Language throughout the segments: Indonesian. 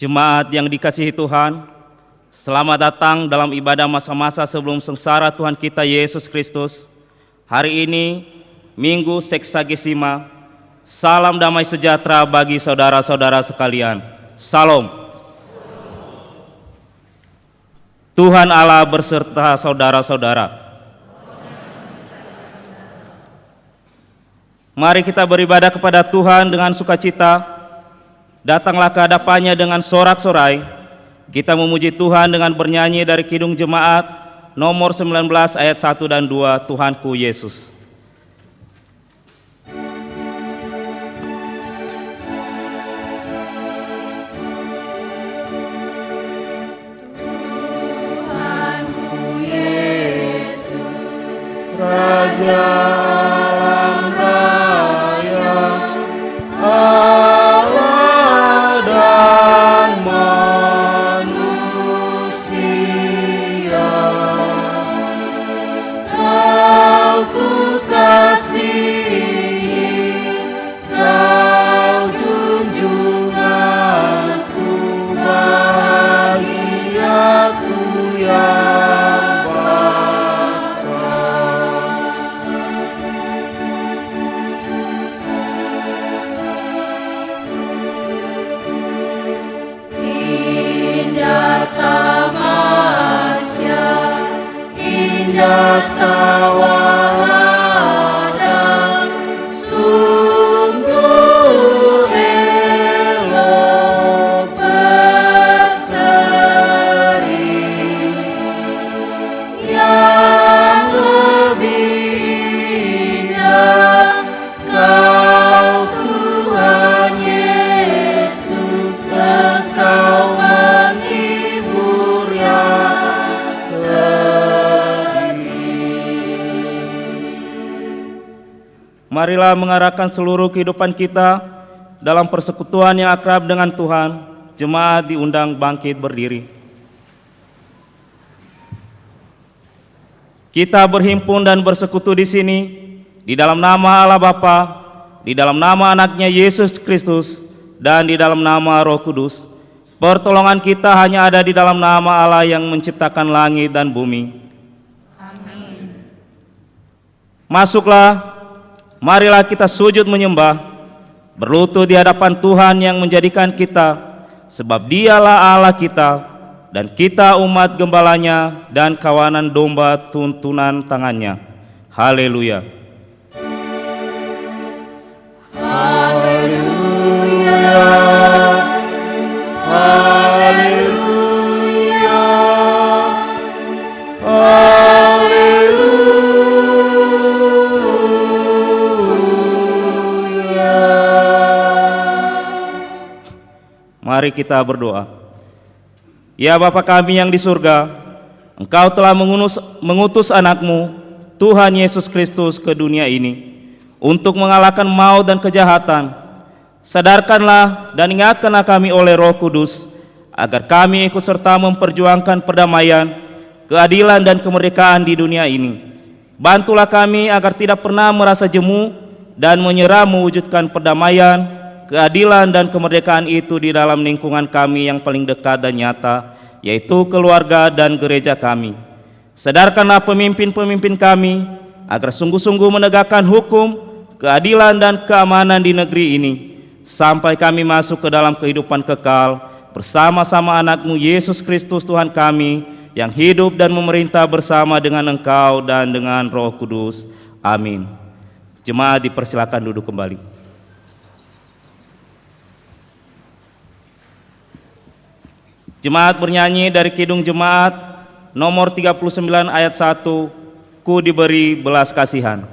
Jemaat yang dikasihi Tuhan, selamat datang dalam ibadah masa-masa sebelum sengsara Tuhan kita Yesus Kristus. Hari ini, Minggu Seksagesima, salam damai sejahtera bagi saudara-saudara sekalian. Salam. Tuhan Allah berserta saudara-saudara. Mari kita beribadah kepada Tuhan dengan sukacita. Datanglah ke hadapannya dengan sorak-sorai. Kita memuji Tuhan dengan bernyanyi dari Kidung Jemaat nomor 19 ayat 1 dan 2, Tuhanku Yesus. Tuhanku Yesus, Raja alam raya, Allah dan manusia, sawaladan sungguh elok berseri, yang lebih indah Kau Tuhan Yesus, Engkau menghibur yang sedih. Marilah mengarahkan seluruh kehidupan kita dalam persekutuan yang akrab dengan Tuhan. Jemaat diundang bangkit berdiri. Kita berhimpun dan bersekutu di sini di dalam nama Allah Bapa, di dalam nama anaknya Yesus Kristus, dan di dalam nama Roh Kudus. Pertolongan kita hanya ada di dalam nama Allah yang menciptakan langit dan bumi. Amin. Masuklah, marilah kita sujud menyembah, berlutut di hadapan Tuhan yang menjadikan kita, sebab Dialah Allah kita, dan kita umat gembalanya dan kawanan domba tuntunan tangannya. Haleluya. Haleluya. Haleluya. Haleluya. Mari kita berdoa. Ya Bapa kami yang di surga, Engkau telah mengutus anakmu, Tuhan Yesus Kristus ke dunia ini untuk mengalahkan maut dan kejahatan. Sadarkanlah dan ingatkanlah kami oleh Roh Kudus, agar kami ikut serta memperjuangkan perdamaian, keadilan dan kemerdekaan di dunia ini. Bantulah kami agar tidak pernah merasa jemu dan menyerah mewujudkan perdamaian, keadilan dan kemerdekaan itu di dalam lingkungan kami yang paling dekat dan nyata, yaitu keluarga dan gereja kami. Sadarkanlah pemimpin-pemimpin kami agar sungguh-sungguh menegakkan hukum, keadilan dan keamanan di negeri ini, sampai kami masuk ke dalam kehidupan kekal bersama-sama anakmu Yesus Kristus Tuhan kami, yang hidup dan memerintah bersama dengan Engkau dan dengan Roh Kudus. Amin. Jemaat dipersilakan duduk kembali. Jemaat bernyanyi dari Kidung Jemaat nomor 39 ayat 1, Ku diberi belas kasihan.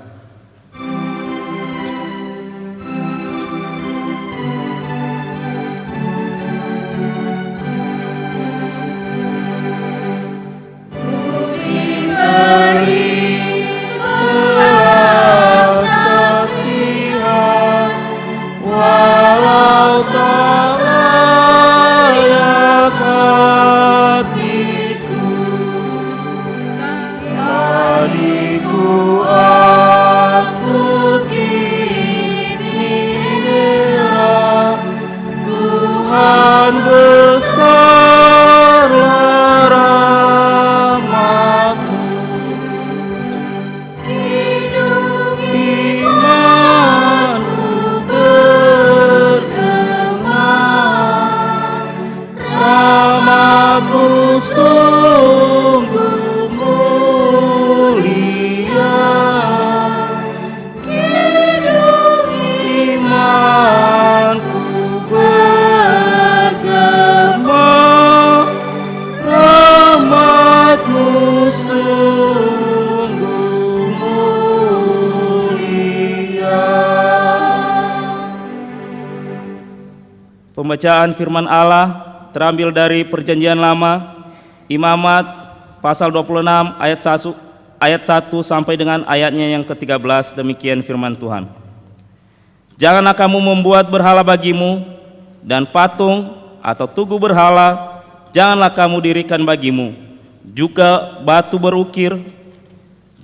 Pembacaan firman Allah terambil dari Perjanjian Lama, Imamat pasal 26 ayat 1 sampai dengan ayatnya yang ke-13. Demikian firman Tuhan. Janganlah kamu membuat berhala bagimu, dan patung atau tugu berhala janganlah kamu dirikan bagimu, juga batu berukir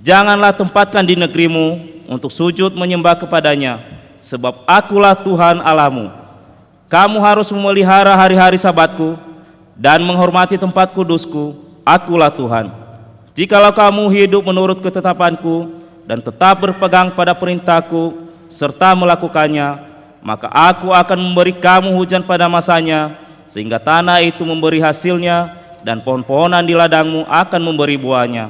janganlah tempatkan di negerimu untuk sujud menyembah kepadanya, sebab Akulah Tuhan Allahmu. Kamu harus memelihara hari-hari Sabatku dan menghormati tempat kudusku. Akulah Tuhan. Jikalau kamu hidup menurut ketetapanku dan tetap berpegang pada perintahku serta melakukannya, maka aku akan memberi kamu hujan pada masanya, sehingga tanah itu memberi hasilnya dan pohon-pohonan di ladangmu akan memberi buahnya.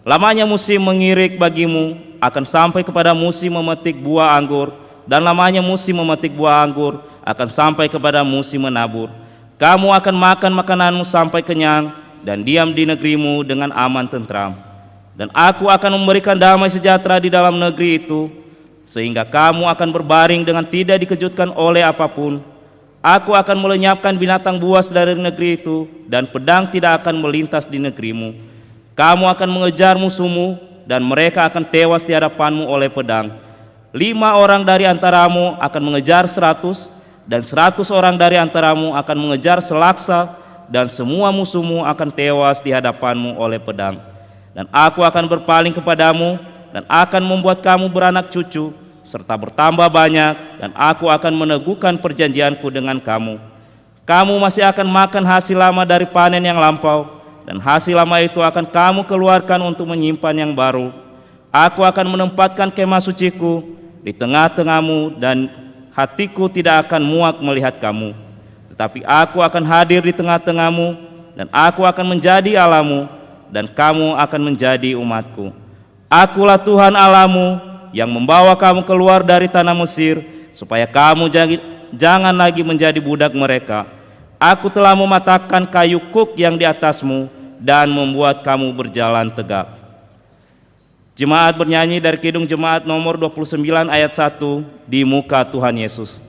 Lamanya musim mengirik bagimu akan sampai kepada musim memetik buah anggur, dan lamanya musim memetik buah anggur akan sampai kepada musim menabur. Kamu akan makan makananmu sampai kenyang dan diam di negerimu dengan aman tentram. Dan aku akan memberikan damai sejahtera di dalam negeri itu, sehingga kamu akan berbaring dengan tidak dikejutkan oleh apapun. Aku akan melenyapkan binatang buas dari negeri itu, dan pedang tidak akan melintas di negerimu. Kamu akan mengejar musuhmu, dan mereka akan tewas di hadapanmu oleh pedang. 5 orang dari antaramu akan mengejar 100, dan 100 orang dari antaramu akan mengejar selaksa, dan semua musuhmu akan tewas di hadapanmu oleh pedang. Dan aku akan berpaling kepadamu, dan akan membuat kamu beranak cucu, serta bertambah banyak, dan aku akan meneguhkan perjanjianku dengan kamu. Kamu masih akan makan hasil lama dari panen yang lampau, dan hasil lama itu akan kamu keluarkan untuk menyimpan yang baru. Aku akan menempatkan kemah suciku di tengah-tengahmu, dan hatiku tidak akan muak melihat kamu. Tetapi aku akan hadir di tengah-tengahmu, dan aku akan menjadi Allahmu, dan kamu akan menjadi umatku. Akulah Tuhan Allahmu yang membawa kamu keluar dari tanah Mesir, supaya kamu jangan lagi menjadi budak mereka. Aku telah mematahkan kayu kuk yang di atasmu dan membuat kamu berjalan tegak. Jemaat bernyanyi dari Kidung Jemaat nomor 29 ayat 1, Di Muka Tuhan Yesus.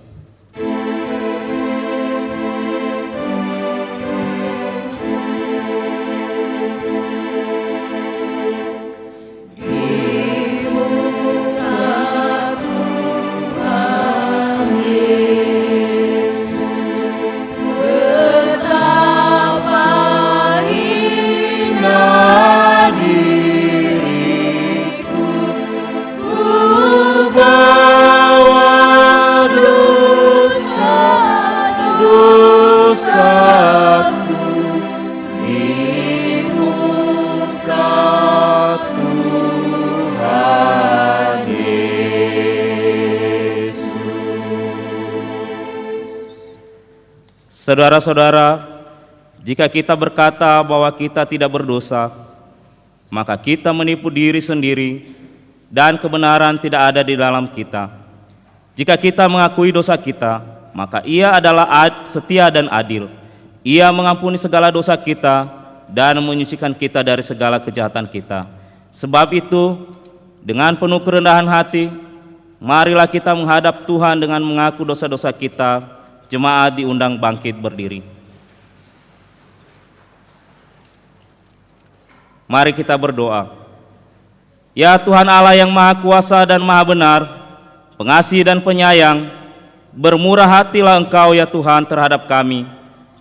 Saudara-saudara, jika kita berkata bahwa kita tidak berdosa, maka kita menipu diri sendiri dan kebenaran tidak ada di dalam kita. Jika kita mengakui dosa kita, maka Ia adalah setia dan adil. Ia mengampuni segala dosa kita dan menyucikan kita dari segala kejahatan kita. Sebab itu, dengan penuh kerendahan hati, marilah kita menghadap Tuhan dengan mengaku dosa-dosa kita. Jemaat diundang bangkit berdiri. Mari kita berdoa. Ya Tuhan Allah yang Maha Kuasa dan Maha Benar, pengasih dan penyayang, bermurah hatilah Engkau ya Tuhan terhadap kami.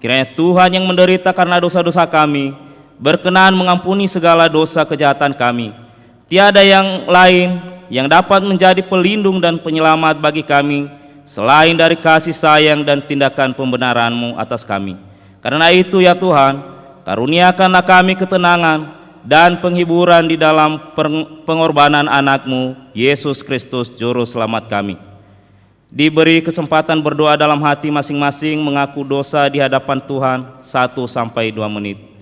Kiranya Tuhan yang menderita karena dosa-dosa kami, berkenan mengampuni segala dosa kejahatan kami. Tiada yang lain yang dapat menjadi pelindung dan penyelamat bagi kami selain dari kasih sayang dan tindakan pembenaran-Mu atas kami. Karena itu ya Tuhan, karuniakanlah kami ketenangan dan penghiburan di dalam pengorbanan anak-Mu, Yesus Kristus Juru Selamat kami. Diberi kesempatan berdoa dalam hati masing-masing mengaku dosa di hadapan Tuhan 1-2 menit.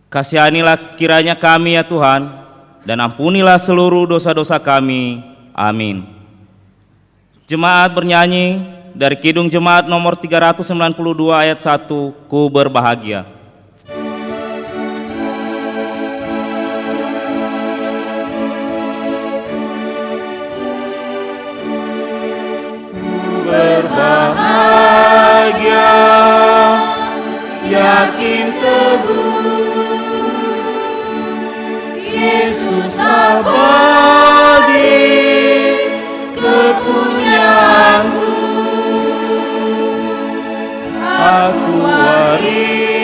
Kasihanilah kiranya kami ya Tuhan, dan ampunilah seluruh dosa-dosa kami. Amin. Jemaat bernyanyi dari Kidung Jemaat nomor 392 ayat 1, Ku berbahagia. Ku berbahagia, yakin teguh aku warisnya,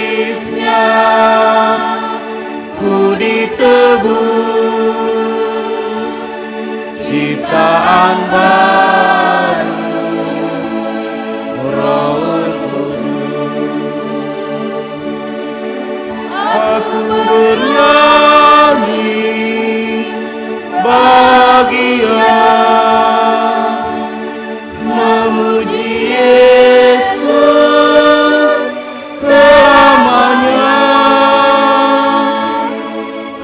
ku ditebus ciptaan baru, Roh Kudus. Aku bernyanyi bahagia, memuji Yesus selamanya.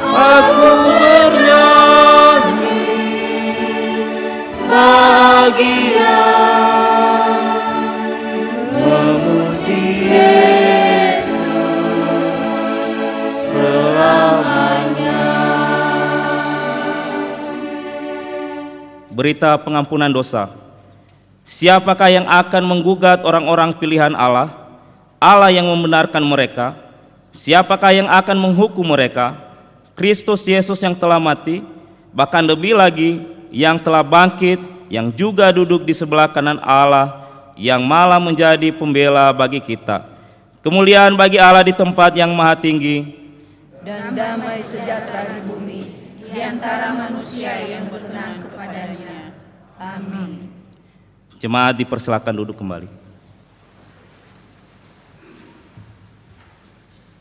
Aku bernyanyi bahagia, memuji Yesus selamanya. Berita pengampunan dosa. Siapakah yang akan menggugat orang-orang pilihan Allah, Allah yang membenarkan mereka? Siapakah yang akan menghukum mereka? Kristus Yesus yang telah mati, bahkan lebih lagi yang telah bangkit, yang juga duduk di sebelah kanan Allah, yang malah menjadi pembela bagi kita. Kemuliaan bagi Allah di tempat yang maha tinggi, dan damai sejahtera di bumi di antara manusia yang berkenan kepadanya. Amin. Jemaat dipersilakan duduk kembali.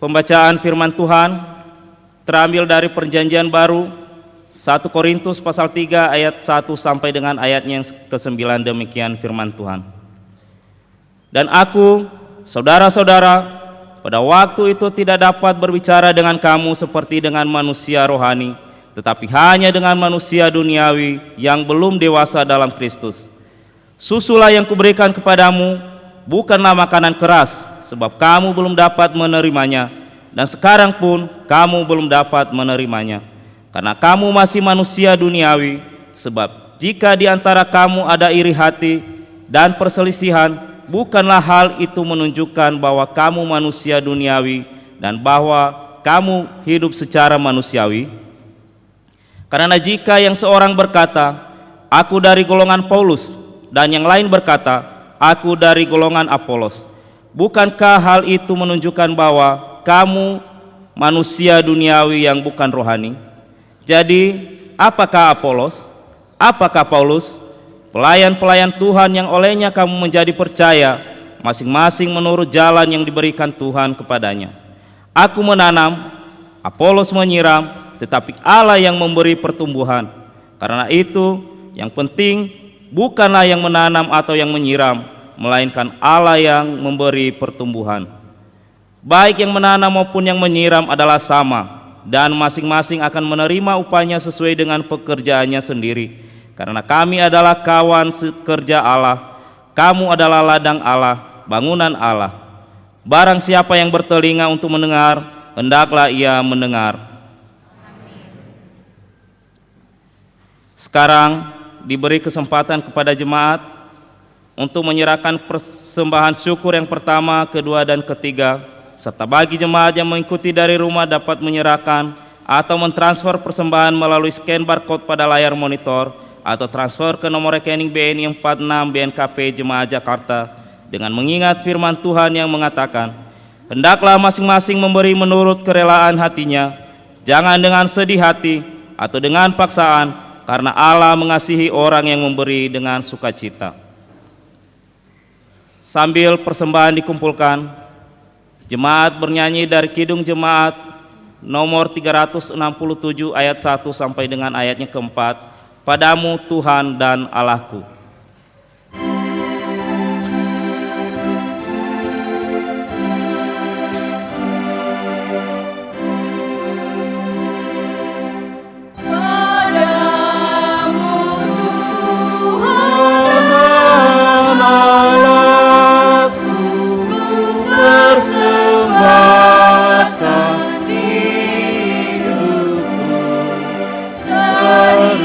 Pembacaan firman Tuhan terambil dari Perjanjian Baru 1 Korintus pasal 3 ayat 1 sampai dengan ayatnya yang ke-9. Demikian firman Tuhan. Dan aku, saudara-saudara, pada waktu itu tidak dapat berbicara dengan kamu seperti dengan manusia rohani, tetapi hanya dengan manusia duniawi yang belum dewasa dalam Kristus. Susulah yang kuberikan kepadamu, bukanlah makanan keras, sebab kamu belum dapat menerimanya, dan sekarang pun kamu belum dapat menerimanya, karena kamu masih manusia duniawi. Sebab jika di antara kamu ada iri hati dan perselisihan, bukanlah hal itu menunjukkan bahwa kamu manusia duniawi dan bahwa kamu hidup secara manusiawi. Karena jika yang seorang berkata, aku dari golongan Paulus, dan yang lain berkata, aku dari golongan Apolos, bukankah hal itu menunjukkan bahwa kamu manusia duniawi yang bukan rohani? Jadi, apakah Apolos? Apakah Paulus? Pelayan-pelayan Tuhan yang olehnya kamu menjadi percaya, masing-masing menurut jalan yang diberikan Tuhan kepadanya. Aku menanam, Apolos menyiram, tetapi Allah yang memberi pertumbuhan. Karena itu, yang penting bukanlah yang menanam atau yang menyiram, melainkan Allah yang memberi pertumbuhan. Baik yang menanam maupun yang menyiram adalah sama, dan masing-masing akan menerima upahnya sesuai dengan pekerjaannya sendiri. Karena kami adalah kawan sekerja Allah, kamu adalah ladang Allah, bangunan Allah. Barang siapa yang bertelinga untuk mendengar, hendaklah ia mendengar. Sekarang diberi kesempatan kepada jemaat untuk menyerahkan persembahan syukur yang pertama, kedua, dan ketiga, serta bagi jemaat yang mengikuti dari rumah dapat menyerahkan atau mentransfer persembahan melalui scan barcode pada layar monitor atau transfer ke nomor rekening BNI 46 BNKP Jemaat Jakarta dengan mengingat firman Tuhan yang mengatakan, hendaklah masing-masing memberi menurut kerelaan hatinya, jangan dengan sedih hati atau dengan paksaan, karena Allah mengasihi orang yang memberi dengan sukacita. Sambil persembahan dikumpulkan, jemaat bernyanyi dari Kidung Jemaat nomor 367 ayat 1 sampai dengan ayatnya keempat, Padamu Tuhan dan Allahku. Dari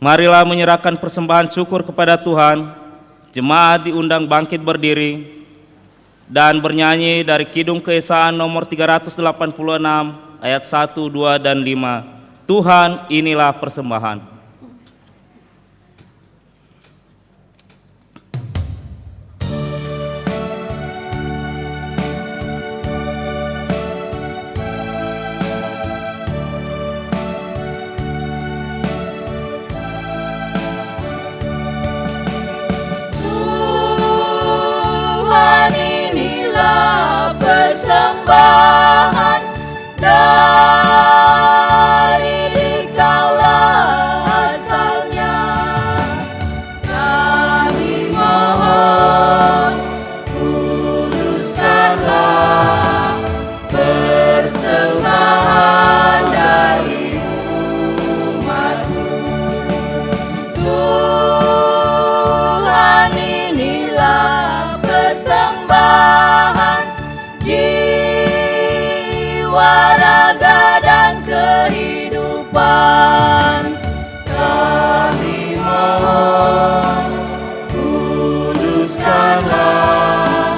Marilah menyerahkan persembahan syukur kepada Tuhan. Jemaat diundang bangkit berdiri dan bernyanyi dari Kidung Keesaan nomor 386 ayat 1, 2, dan 5. Tuhan, inilah persembahan. Tuhan, inilah persembahan dari Dikaulah asalnya. Kami mohon, kuduskanlah persembahan dari umat-Mu. Tuhan, inilah persembahan jiwa, raga, dan kehidupan. Kami mohon, kuduskanlah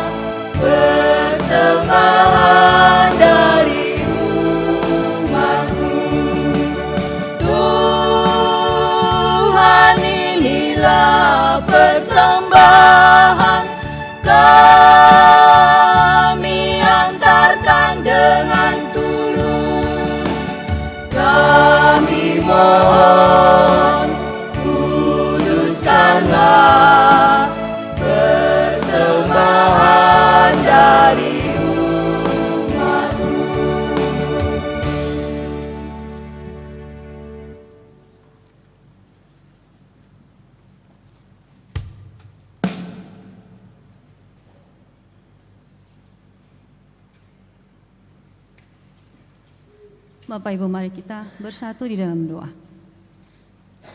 persembahan dari umat-Mu. Tuhan, inilah persembahan kami antarkan dengan tulus. Kami mohon, kuduskanlah persembahan dari umat-Mu. Bapak Ibu, mari kita bersatu di dalam doa.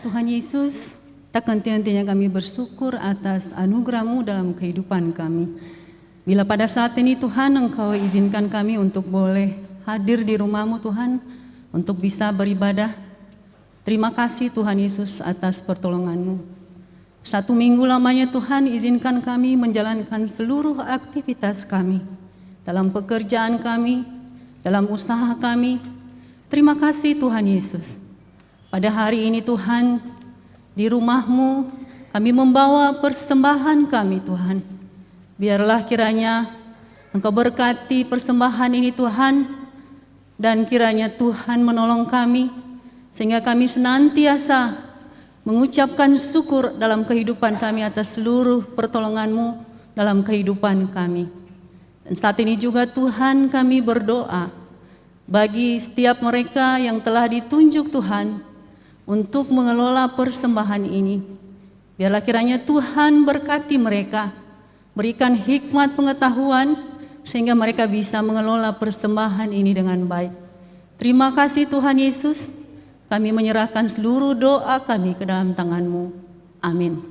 Tuhan Yesus, tak henti-hentinya kami bersyukur atas anugerah-Mu dalam kehidupan kami. Bila pada saat ini Tuhan, Engkau izinkan kami untuk boleh hadir di rumah-Mu Tuhan, untuk bisa beribadah. Terima kasih Tuhan Yesus atas pertolongan-Mu. 1 minggu lamanya Tuhan, izinkan kami menjalankan seluruh aktivitas kami, dalam pekerjaan kami, dalam usaha kami. Terima kasih Tuhan Yesus. Pada hari ini Tuhan, di rumah-Mu kami membawa persembahan kami Tuhan. Biarlah kiranya Engkau berkati persembahan ini Tuhan, dan kiranya Tuhan menolong kami, sehingga kami senantiasa mengucapkan syukur dalam kehidupan kami atas seluruh pertolongan-Mu dalam kehidupan kami. Dan saat ini juga Tuhan, kami berdoa bagi setiap mereka yang telah ditunjuk Tuhan untuk mengelola persembahan ini. Biarlah kiranya Tuhan berkati mereka, berikan hikmat pengetahuan sehingga mereka bisa mengelola persembahan ini dengan baik. Terima kasih Tuhan Yesus, kami menyerahkan seluruh doa kami ke dalam tangan-Mu. Amin.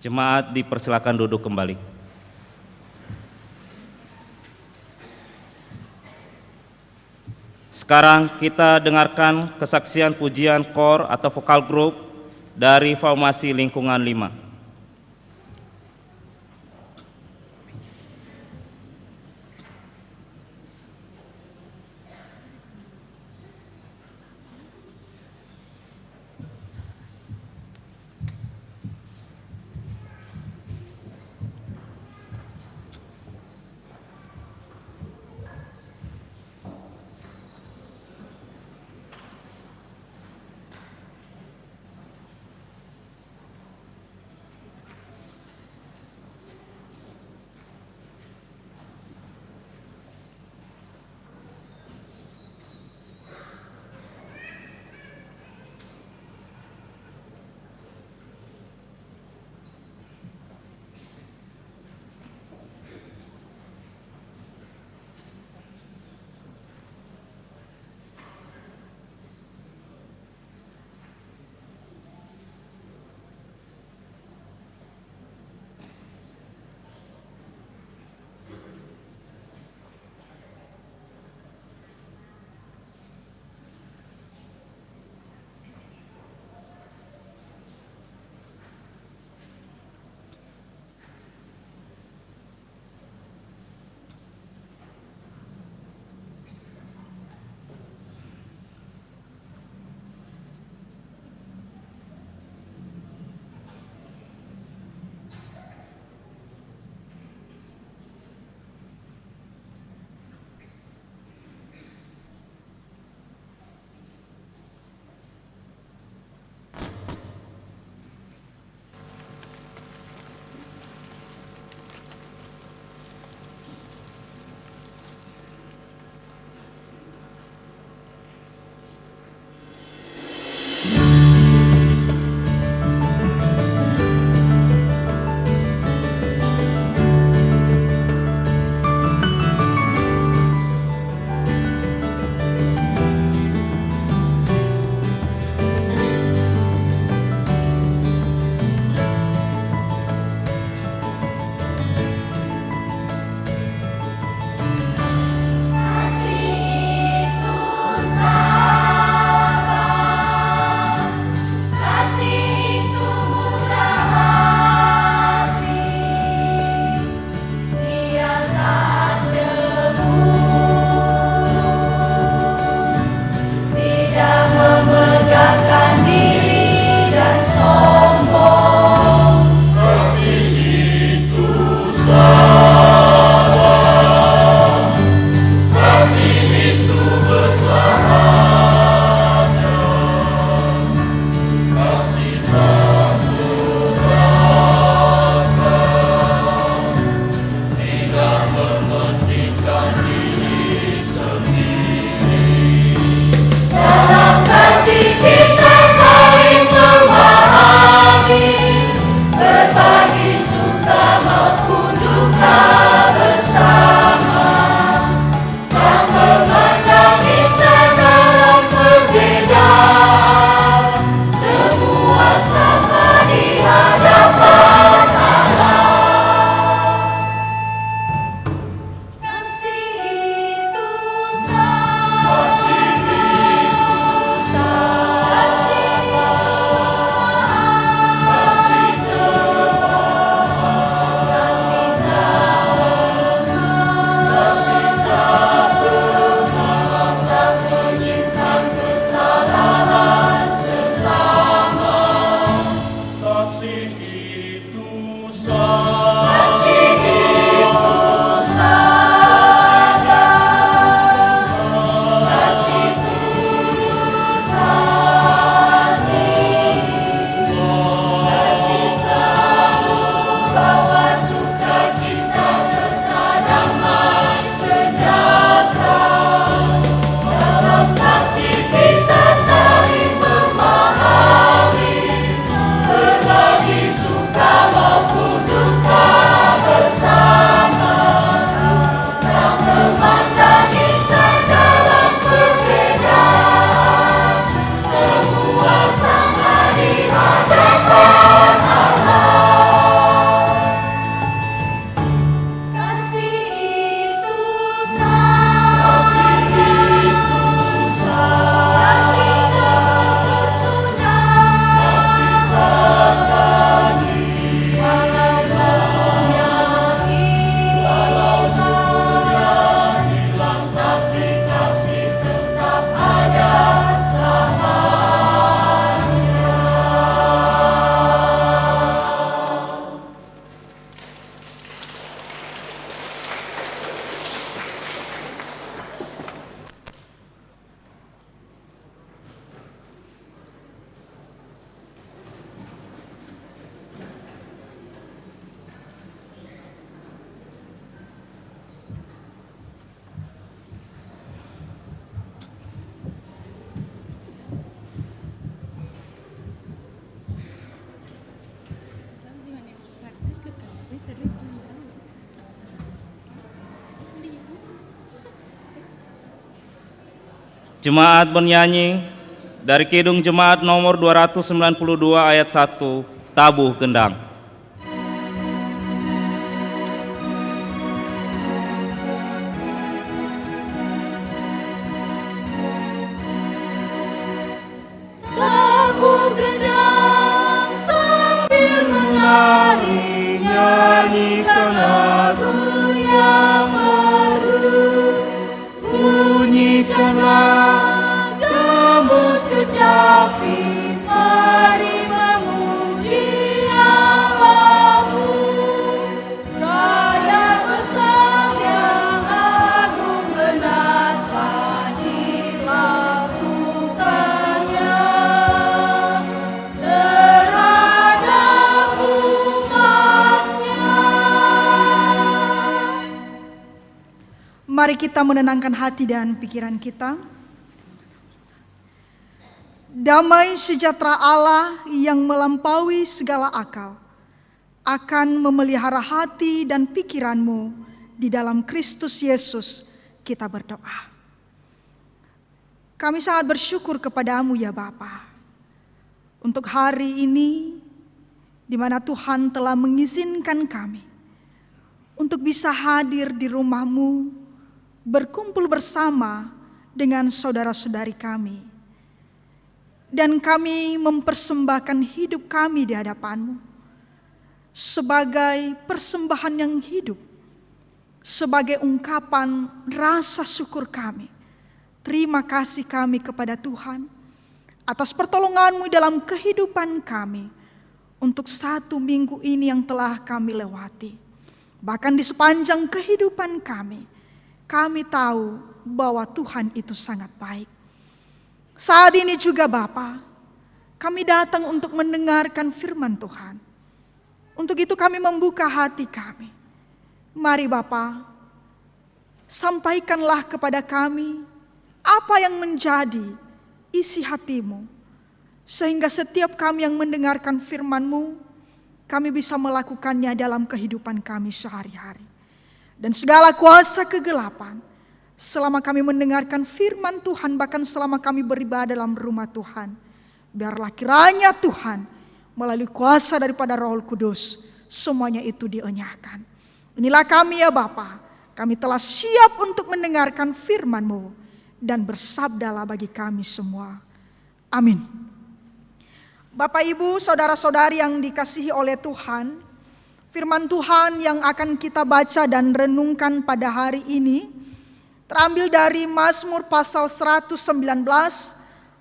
Jemaat dipersilakan duduk kembali. Sekarang kita dengarkan kesaksian pujian KOR atau vokal group dari Formasi Lingkungan 5. Jemaat bernyanyi dari Kidung Jemaat nomor 292 ayat 1, Tabuh Gendang. Tabuh gendang sambil menari, nyanyikan lagu yang merdu. Bunyikanlah gembus kecapi, mari memuji Allahmu. Karya besar yang agung benar telah dilakukannya terhadap umatnya. Mari kita menenangkan hati dan pikiran kita. Damai sejahtera Allah yang melampaui segala akal akan memelihara hati dan pikiranmu di dalam Kristus Yesus. Kita berdoa. Kami sangat bersyukur kepadamu ya Bapa, untuk hari ini di mana Tuhan telah mengizinkan kami untuk bisa hadir di rumah-Mu, berkumpul bersama dengan saudara-saudari kami. Dan kami mempersembahkan hidup kami di hadapan-Mu sebagai persembahan yang hidup, sebagai ungkapan rasa syukur kami. Terima kasih kami kepada Tuhan atas pertolongan-Mu dalam kehidupan kami untuk 1 minggu ini yang telah kami lewati. Bahkan di sepanjang kehidupan kami tahu bahwa Tuhan itu sangat baik. Saat ini juga Bapa, kami datang untuk mendengarkan firman Tuhan. Untuk itu kami membuka hati kami. Mari Bapa, sampaikanlah kepada kami apa yang menjadi isi hati-Mu. Sehingga setiap kami yang mendengarkan firman-Mu, kami bisa melakukannya dalam kehidupan kami sehari-hari. Dan segala kuasa kegelapan, selama kami mendengarkan firman Tuhan, bahkan selama kami beribadah dalam rumah Tuhan, biarlah kiranya Tuhan melalui kuasa daripada Roh Kudus, semuanya itu dienyahkan. Inilah kami ya Bapa, kami telah siap untuk mendengarkan firman-Mu, dan bersabdalah bagi kami semua. Amin. Bapak Ibu, saudara-saudari yang dikasihi oleh Tuhan, firman Tuhan yang akan kita baca dan renungkan pada hari ini terambil dari Mazmur pasal 119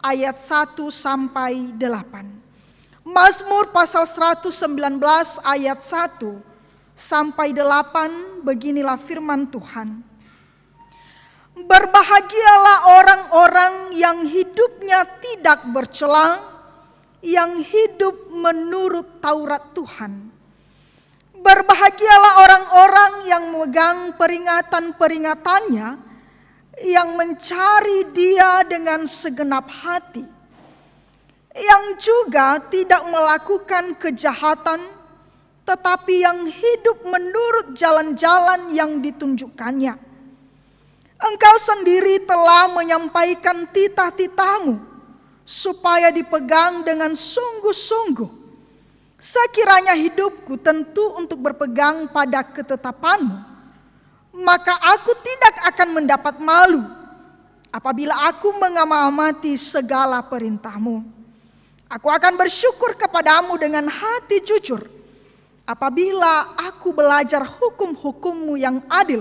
ayat 1 sampai 8. Mazmur pasal 119 ayat 1 sampai 8, beginilah firman Tuhan. Berbahagialah orang-orang yang hidupnya tidak bercela, yang hidup menurut Taurat Tuhan. Berbahagialah orang-orang yang memegang peringatan-peringatannya, yang mencari Dia dengan segenap hati, yang juga tidak melakukan kejahatan, tetapi yang hidup menurut jalan-jalan yang ditunjukkannya. Engkau sendiri telah menyampaikan titah-titah-Mu supaya dipegang dengan sungguh-sungguh. Sekiranya hidupku tentu untuk berpegang pada ketetapan-Mu, maka aku tidak akan mendapat malu apabila aku mengamati segala perintah-Mu. Aku akan bersyukur kepadamu dengan hati jujur apabila aku belajar hukum-hukum-Mu yang adil.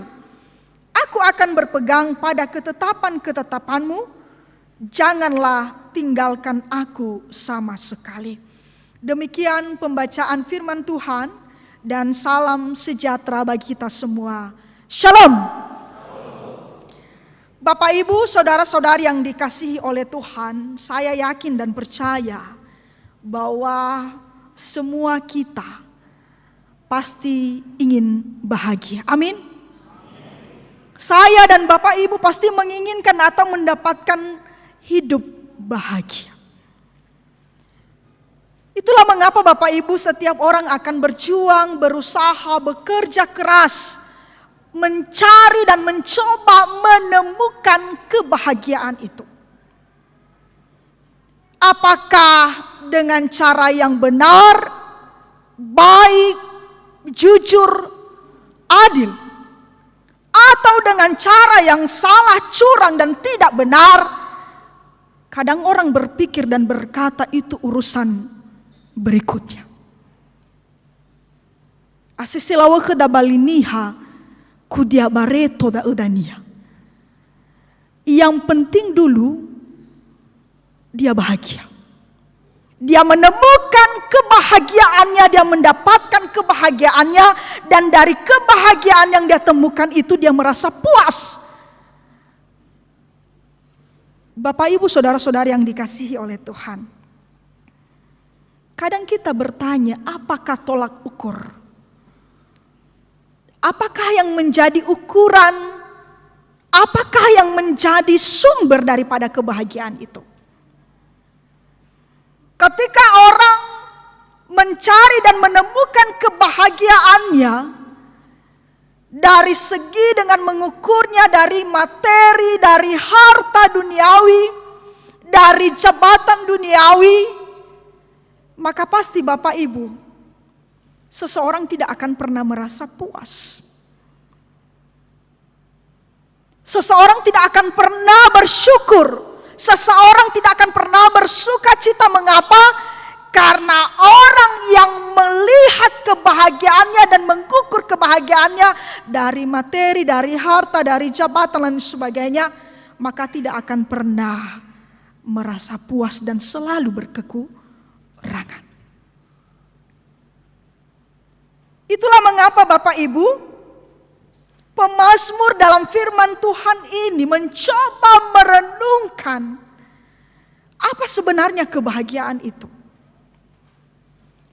Aku akan berpegang pada ketetapan-ketetapan-Mu, janganlah tinggalkan aku sama sekali. Demikian pembacaan firman Tuhan, dan salam sejahtera bagi kita semua. Shalom. Bapak Ibu, saudara-saudari yang dikasihi oleh Tuhan, saya yakin dan percaya bahwa semua kita pasti ingin bahagia. Amin. Saya dan Bapak Ibu pasti menginginkan atau mendapatkan hidup bahagia. Itulah mengapa Bapak Ibu setiap orang akan berjuang, berusaha, bekerja keras, mencari dan mencoba menemukan kebahagiaan itu. Apakah dengan cara yang benar, baik, jujur, adil, atau dengan cara yang salah, curang, dan tidak benar? Kadang orang berpikir dan berkata itu urusan berikutnya. Asisilawa kedabaliniha kudia bareto da udania. Yang penting dulu dia bahagia. Dia menemukan kebahagiaannya, dia mendapatkan kebahagiaannya, dan dari kebahagiaan yang dia temukan itu dia merasa puas. Bapak, Ibu, saudara-saudari yang dikasihi oleh Tuhan, kadang kita bertanya, apakah tolak ukur? Apakah yang menjadi ukuran? Apakah yang menjadi sumber daripada kebahagiaan itu? Ketika orang mencari dan menemukan kebahagiaannya dari segi dengan mengukurnya dari materi, dari harta duniawi, dari jabatan duniawi, maka pasti Bapak Ibu, seseorang tidak akan pernah merasa puas. Seseorang tidak akan pernah bersyukur. Seseorang tidak akan pernah bersuka cita. Mengapa? Karena orang yang melihat kebahagiaannya dan mengukur kebahagiaannya dari materi, dari harta, dari jabatan dan sebagainya, maka tidak akan pernah merasa puas dan selalu berkekurangan. Itulah mengapa Bapak Ibu, pemazmur dalam firman Tuhan ini mencoba merenungkan apa sebenarnya kebahagiaan itu.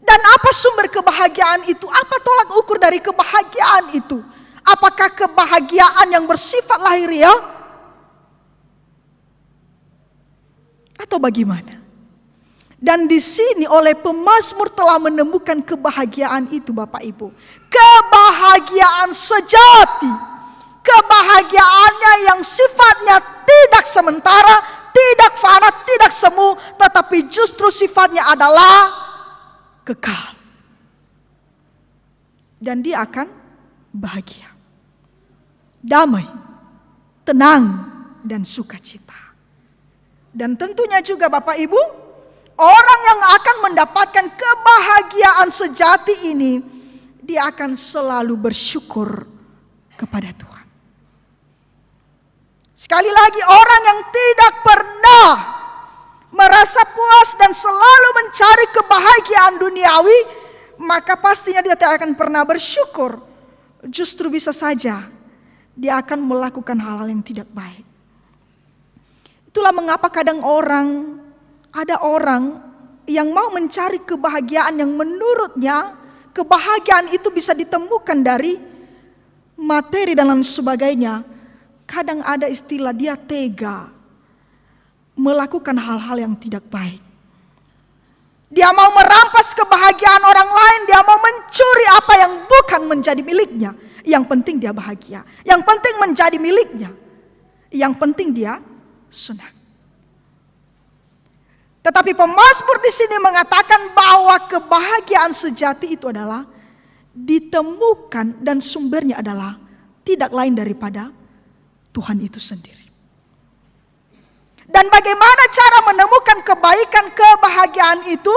Dan apa sumber kebahagiaan itu? Apa tolak ukur dari kebahagiaan itu? Apakah kebahagiaan yang bersifat lahiriah? Atau bagaimana? Dan di sini oleh pemazmur telah menemukan kebahagiaan itu Bapak Ibu. Kebahagiaan sejati. Kebahagiaannya yang sifatnya tidak sementara, tidak fana, tidak semu, tetapi justru sifatnya adalah kekal. Dan dia akan bahagia, damai, tenang, dan sukacita. Dan tentunya juga Bapak Ibu, orang yang akan mendapatkan kebahagiaan sejati ini, dia akan selalu bersyukur kepada Tuhan. Sekali lagi, orang yang tidak pernah merasa puas dan selalu mencari kebahagiaan duniawi, maka pastinya dia tidak akan pernah bersyukur. Justru bisa saja dia akan melakukan hal-hal yang tidak baik. Itulah mengapa kadang ada orang yang mau mencari kebahagiaan yang menurutnya kebahagiaan itu bisa ditemukan dari materi dan lain sebagainya. Kadang ada istilah dia tega melakukan hal-hal yang tidak baik. Dia mau merampas kebahagiaan orang lain, dia mau mencuri apa yang bukan menjadi miliknya. Yang penting dia bahagia, yang penting menjadi miliknya, yang penting dia senang. Tetapi pemazmur di sini mengatakan bahwa kebahagiaan sejati itu adalah ditemukan dan sumbernya adalah tidak lain daripada Tuhan itu sendiri. Dan bagaimana cara menemukan kebaikan kebahagiaan itu?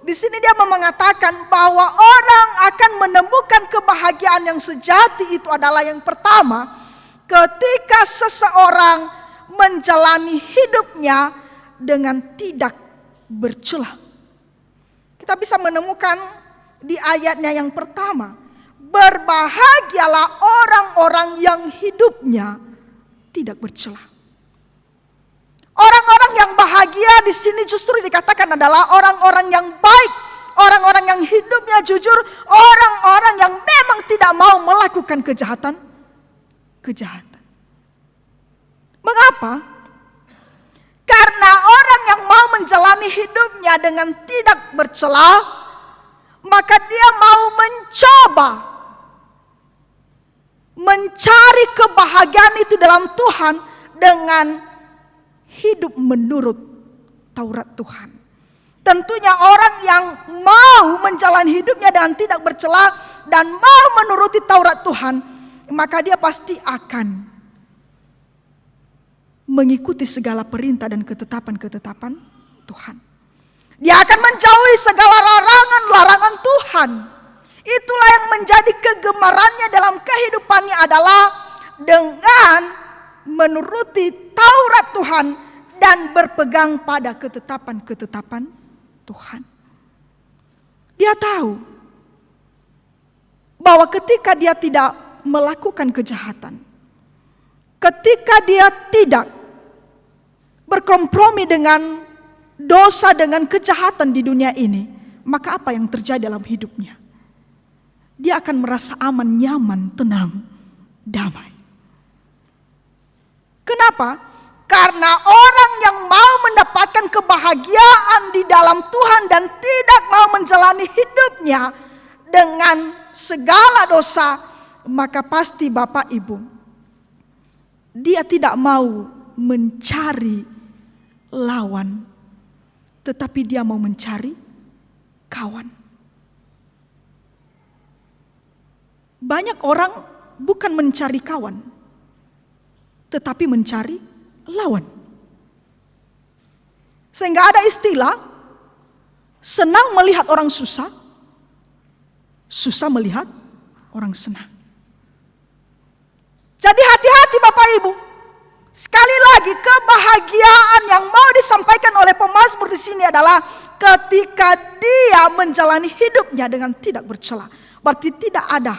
Di sini dia mengatakan bahwa orang akan menemukan kebahagiaan yang sejati itu adalah yang pertama, ketika seseorang menjalani hidupnya dengan tidak bercela. Kita bisa menemukan di ayatnya yang pertama, berbahagialah orang-orang yang hidupnya tidak bercela. Orang-orang yang bahagia di sini justru dikatakan adalah orang-orang yang baik, orang-orang yang hidupnya jujur, orang-orang yang memang tidak mau melakukan kejahatan. Mengapa? Karena orang yang mau menjalani hidupnya dengan tidak bercela, maka dia mau mencoba mencari kebahagiaan itu dalam Tuhan dengan hidup menurut Taurat Tuhan. Tentunya orang yang mau menjalani hidupnya dengan tidak bercela dan mau menuruti Taurat Tuhan, maka dia pasti akan mengikuti segala perintah dan ketetapan-ketetapan Tuhan. Dia akan menjauhi segala larangan-larangan Tuhan. Itulah yang menjadi kegemarannya dalam kehidupannya adalah dengan menuruti Taurat Tuhan dan berpegang pada ketetapan-ketetapan Tuhan. Dia tahu bahwa ketika dia tidak melakukan kejahatan, ketika dia tidak berkompromi dengan dosa, dengan kejahatan di dunia ini, maka apa yang terjadi dalam hidupnya? Dia akan merasa aman, nyaman, tenang, damai. Kenapa? Karena orang yang mau mendapatkan kebahagiaan di dalam Tuhan dan tidak mau menjalani hidupnya dengan segala dosa, maka pasti Bapak Ibu, dia tidak mau mencari lawan, tetapi dia mau mencari kawan. Banyak orang bukan mencari kawan, tetapi mencari lawan. Sehingga ada istilah, senang melihat orang susah, susah melihat orang senang. Jadi hati-hati Bapak Ibu. Sekali lagi, kebahagiaan yang mau disampaikan oleh pemazmur di sini adalah ketika dia menjalani hidupnya dengan tidak bercela. Berarti tidak ada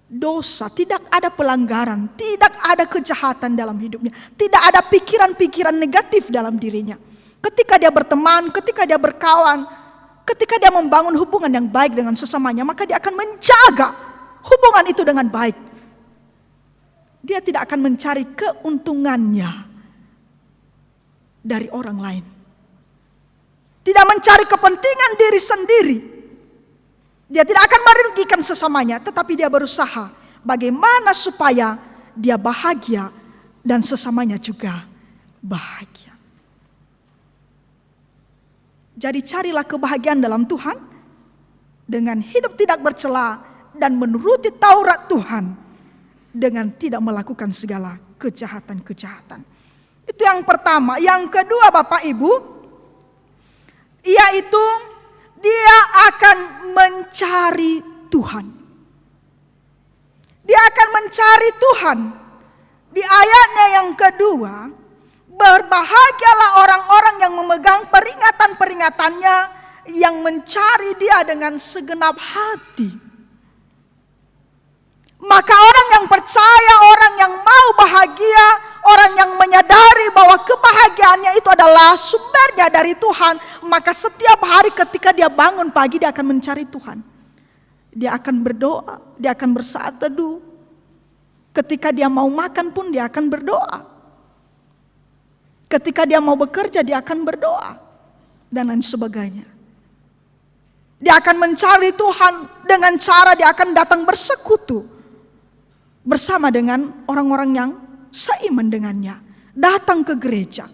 dosa, tidak ada pelanggaran, tidak ada kejahatan dalam hidupnya, tidak ada pikiran-pikiran negatif dalam dirinya. Ketika dia berteman, ketika dia berkawan, ketika dia membangun hubungan yang baik dengan sesamanya, maka dia akan menjaga hubungan itu dengan baik. Dia tidak akan mencari keuntungannya dari orang lain. Tidak mencari kepentingan diri sendiri. Dia tidak akan merugikan sesamanya, tetapi dia berusaha bagaimana supaya dia bahagia dan sesamanya juga bahagia. Jadi carilah kebahagiaan dalam Tuhan dengan hidup tidak bercela dan menuruti Taurat Tuhan dengan tidak melakukan segala kejahatan-kejahatan. Itu yang pertama. Yang kedua Bapak Ibu, yaitu dia akan mencari Tuhan. Dia akan mencari Tuhan. Di ayatnya yang kedua, berbahagialah orang-orang yang memegang peringatan-peringatannya, yang mencari dia dengan segenap hati. Maka orang yang percaya, orang yang mau bahagia, orang yang menyadari bahwa kebahagiaannya itu adalah sumbernya dari Tuhan, maka setiap hari ketika dia bangun pagi, dia akan mencari Tuhan. Dia akan berdoa, dia akan bersaat teduh. Ketika dia mau makan pun dia akan berdoa. Ketika dia mau bekerja, dia akan berdoa. Dan lain sebagainya. Dia akan mencari Tuhan dengan cara dia akan datang bersekutu bersama dengan orang-orang yang seiman dengannya. Datang ke gereja.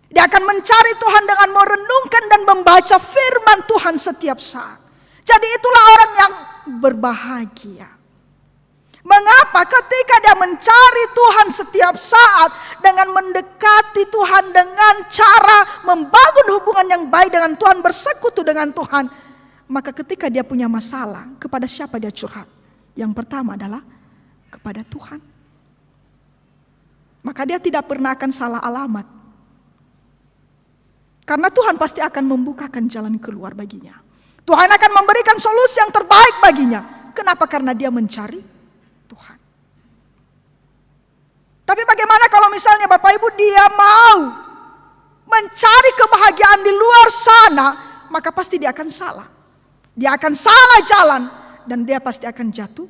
Dia akan mencari Tuhan dengan merenungkan dan membaca firman Tuhan setiap saat. Jadi itulah orang yang berbahagia. Mengapa? Ketika dia mencari Tuhan setiap saat dengan mendekati Tuhan dengan cara membangun hubungan yang baik dengan Tuhan, bersekutu dengan Tuhan, maka ketika dia punya masalah, kepada siapa dia curhat? Yang pertama adalah kepada Tuhan. Maka dia tidak pernah akan salah alamat. Karena Tuhan pasti akan membukakan jalan keluar baginya. Tuhan akan memberikan solusi yang terbaik baginya. Kenapa? Karena dia mencari Tuhan. Tapi bagaimana kalau misalnya Bapak Ibu dia mau mencari kebahagiaan di luar sana, maka pasti dia akan salah. Dia akan salah jalan dan dia pasti akan jatuh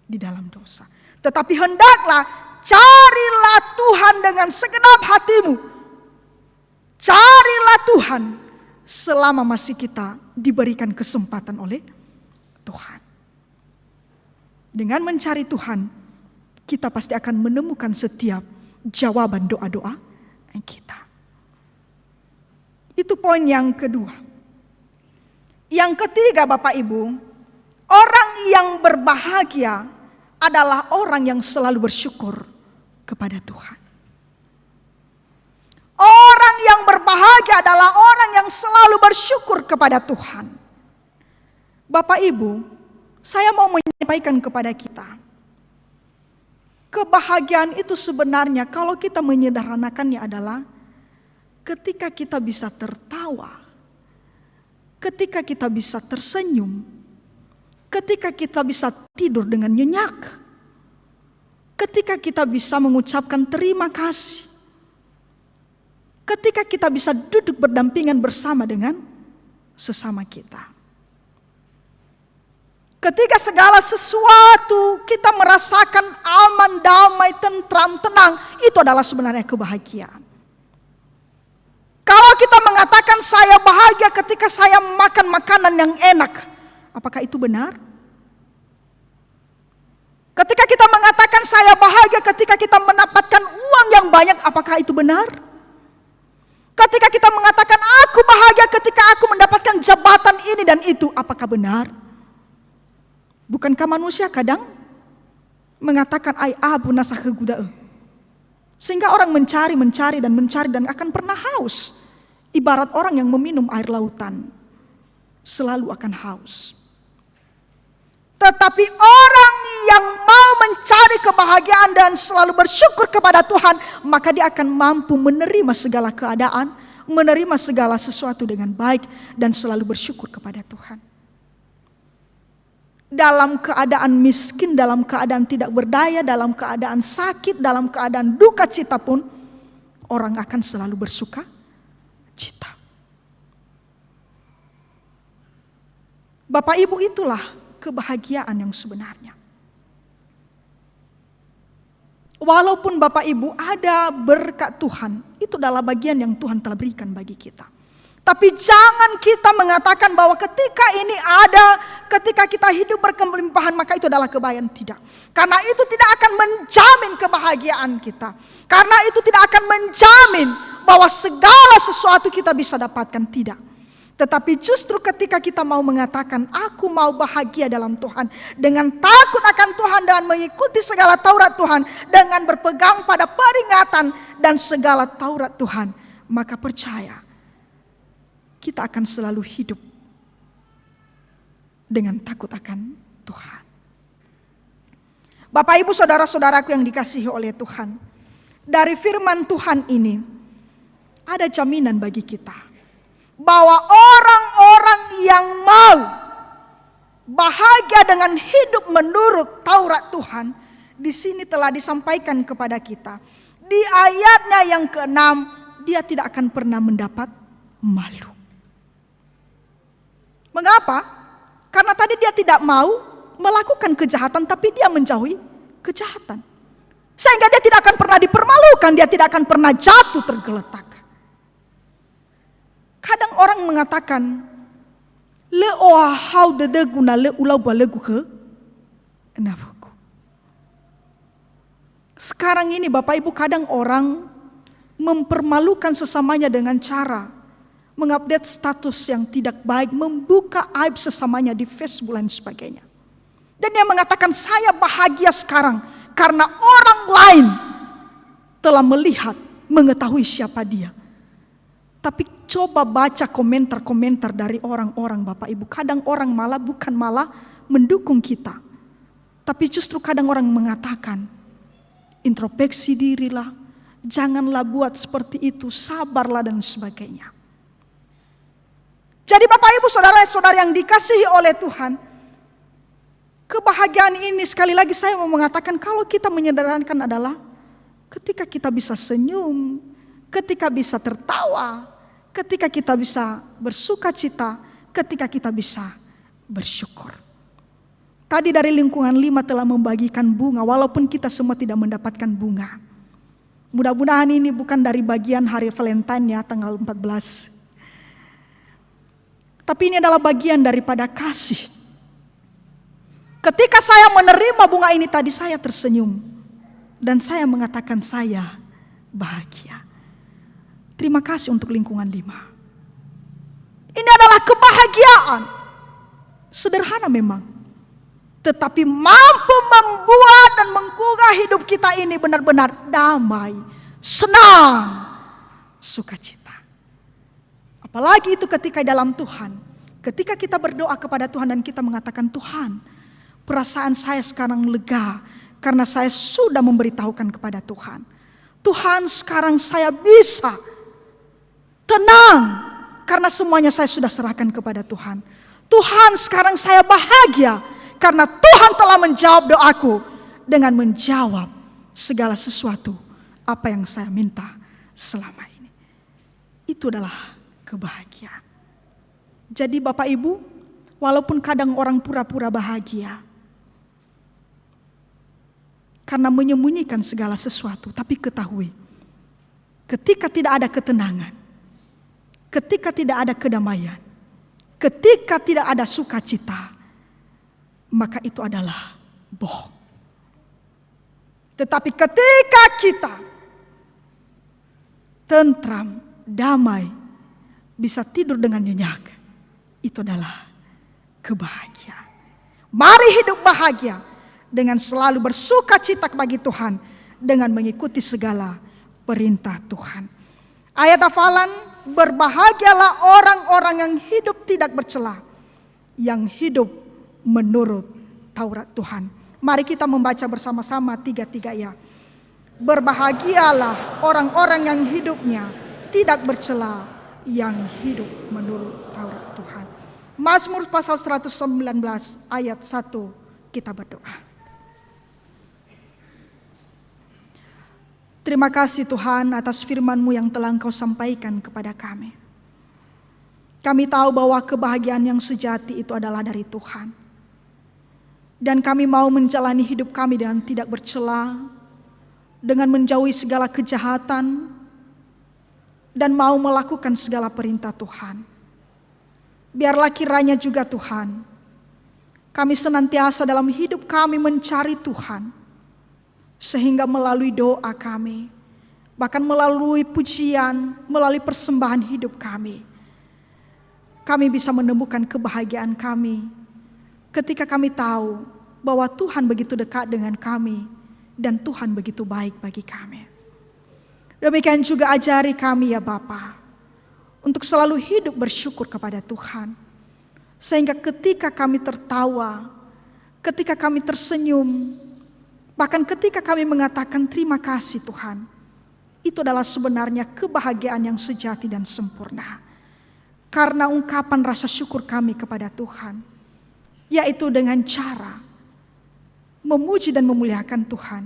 di dalam dosa. Tetapi hendaklah carilah Tuhan dengan segenap hatimu. Carilah Tuhan selama masih kita diberikan kesempatan oleh Tuhan. Dengan mencari Tuhan, kita pasti akan menemukan setiap jawaban doa-doa kita. Itu poin yang kedua. Yang ketiga Bapak Ibu, orang yang berbahagia adalah orang yang selalu bersyukur kepada Tuhan. Orang yang berbahagia adalah orang yang selalu bersyukur kepada Tuhan. Bapak Ibu, saya mau menyampaikan kepada kita, kebahagiaan itu sebenarnya kalau kita menyederhanakannya adalah ketika kita bisa tertawa, ketika kita bisa tersenyum, ketika kita bisa tidur dengan nyenyak, ketika kita bisa mengucapkan terima kasih, ketika kita bisa duduk berdampingan bersama dengan sesama kita. Ketika segala sesuatu kita merasakan aman, damai, tentram, tenang, itu adalah sebenarnya kebahagiaan. Kalau kita mengatakan saya bahagia ketika saya makan makanan yang enak, apakah itu benar? Ketika kita mengatakan saya bahagia ketika kita mendapatkan uang yang banyak, apakah itu benar? Ketika kita mengatakan aku bahagia ketika aku mendapatkan jabatan ini dan itu, apakah benar? Bukankah manusia kadang mengatakan ai abu nasah keguda, sehingga orang mencari dan akan pernah haus. Ibarat orang yang meminum air lautan, selalu akan haus. Tetapi orang yang mau mencari kebahagiaan dan selalu bersyukur kepada Tuhan, maka dia akan mampu menerima segala keadaan, menerima segala sesuatu dengan baik dan selalu bersyukur kepada Tuhan. Dalam keadaan miskin, dalam keadaan tidak berdaya, dalam keadaan sakit, dalam keadaan duka cita pun, orang akan selalu bersuka cita. Bapak Ibu, itulah kebahagiaan yang sebenarnya. Walaupun Bapak Ibu ada berkat Tuhan, itu adalah bagian yang Tuhan telah berikan bagi kita. Tapi jangan kita mengatakan bahwa ketika ini ada, ketika kita hidup berkelimpahan, maka itu adalah kebahagiaan. Tidak. Karena itu tidak akan menjamin kebahagiaan kita. Karena itu tidak akan menjamin bahwa segala sesuatu kita bisa dapatkan. Tidak. Tetapi justru ketika kita mau mengatakan aku mau bahagia dalam Tuhan, dengan takut akan Tuhan dan mengikuti segala Taurat Tuhan, dengan berpegang pada peringatan dan segala Taurat Tuhan, maka percaya kita akan selalu hidup dengan takut akan Tuhan. Bapak Ibu saudara-saudaraku yang dikasihi oleh Tuhan, dari firman Tuhan ini ada jaminan bagi kita bahwa orang-orang yang mau bahagia dengan hidup menurut Taurat Tuhan, di sini telah disampaikan kepada kita. Di ayatnya yang ke-6, dia tidak akan pernah mendapat malu. Mengapa? Karena tadi dia tidak mau melakukan kejahatan, tapi dia menjauhi kejahatan. Sehingga dia tidak akan pernah dipermalukan, dia tidak akan pernah jatuh tergeletak. Kadang orang mengatakan, le oahau dedeguna le ulau balegu ke nafuku. Sekarang ini Bapak Ibu, kadang orang mempermalukan sesamanya dengan cara mengupdate status yang tidak baik, membuka aib sesamanya di Facebook dan sebagainya. Dan dia mengatakan saya bahagia sekarang karena orang lain telah melihat, mengetahui siapa dia. Tapi coba baca komentar-komentar dari orang-orang Bapak Ibu. Kadang orang bukan malah mendukung kita. Tapi justru kadang orang mengatakan, introspeksi dirilah, janganlah buat seperti itu, sabarlah dan sebagainya. Jadi Bapak Ibu saudara-saudara yang dikasihi oleh Tuhan, kebahagiaan ini sekali lagi saya mau mengatakan kalau kita menyederhanakan adalah ketika kita bisa senyum, ketika bisa tertawa, ketika kita bisa bersuka cita, ketika kita bisa bersyukur. Tadi dari lingkungan 5 telah membagikan bunga, walaupun kita semua tidak mendapatkan bunga. Mudah-mudahan ini bukan dari bagian hari Valentine ya, tanggal 14. Tapi ini adalah bagian daripada kasih. Ketika saya menerima bunga ini tadi, saya tersenyum. Dan saya mengatakan saya bahagia. Terima kasih untuk lingkungan 5. Ini adalah kebahagiaan. Sederhana memang, tetapi mampu membuat dan menggugah hidup kita ini benar-benar damai, senang, sukacita. Apalagi itu ketika dalam Tuhan. Ketika kita berdoa kepada Tuhan dan kita mengatakan, Tuhan, perasaan saya sekarang lega karena saya sudah memberitahukan kepada Tuhan. Tuhan, sekarang saya bisa tenang karena semuanya saya sudah serahkan kepada Tuhan. Tuhan, sekarang saya bahagia karena Tuhan telah menjawab doaku dengan menjawab segala sesuatu apa yang saya minta selama ini. Itu adalah kebahagiaan. Jadi Bapak Ibu, walaupun kadang orang pura-pura bahagia karena menyembunyikan segala sesuatu, tapi ketahui, ketika tidak ada ketenangan, ketika tidak ada kedamaian, ketika tidak ada sukacita, maka itu adalah bohong. Tetapi ketika kita tentram, damai, bisa tidur dengan nyenyak, itu adalah kebahagiaan. Mari hidup bahagia dengan selalu bersukacita bagi Tuhan, dengan mengikuti segala perintah Tuhan. Ayat hafalan, berbahagialah orang-orang yang hidup tidak bercela, yang hidup menurut Taurat Tuhan. Mari kita membaca bersama-sama 3 ya. Berbahagialah orang-orang yang hidupnya tidak bercela, yang hidup menurut Taurat Tuhan. Mazmur pasal 119 ayat 1, kita berdoa. Terima kasih Tuhan atas firman-Mu yang telah Engkau sampaikan kepada kami. Kami tahu bahwa kebahagiaan yang sejati itu adalah dari Tuhan. Dan kami mau menjalani hidup kami dengan tidak bercela, dengan menjauhi segala kejahatan, dan mau melakukan segala perintah Tuhan. Biarlah kiranya juga Tuhan, kami senantiasa dalam hidup kami mencari Tuhan, sehingga melalui doa kami, bahkan melalui pujian, melalui persembahan hidup kami bisa menemukan kebahagiaan kami ketika kami tahu bahwa Tuhan begitu dekat dengan kami dan Tuhan begitu baik bagi kami. Demikian juga ajari kami ya Bapa, untuk selalu hidup bersyukur kepada Tuhan, sehingga ketika kami tertawa, ketika kami tersenyum, bahkan ketika kami mengatakan terima kasih Tuhan, itu adalah sebenarnya kebahagiaan yang sejati dan sempurna. Karena ungkapan rasa syukur kami kepada Tuhan, yaitu dengan cara memuji dan memuliakan Tuhan,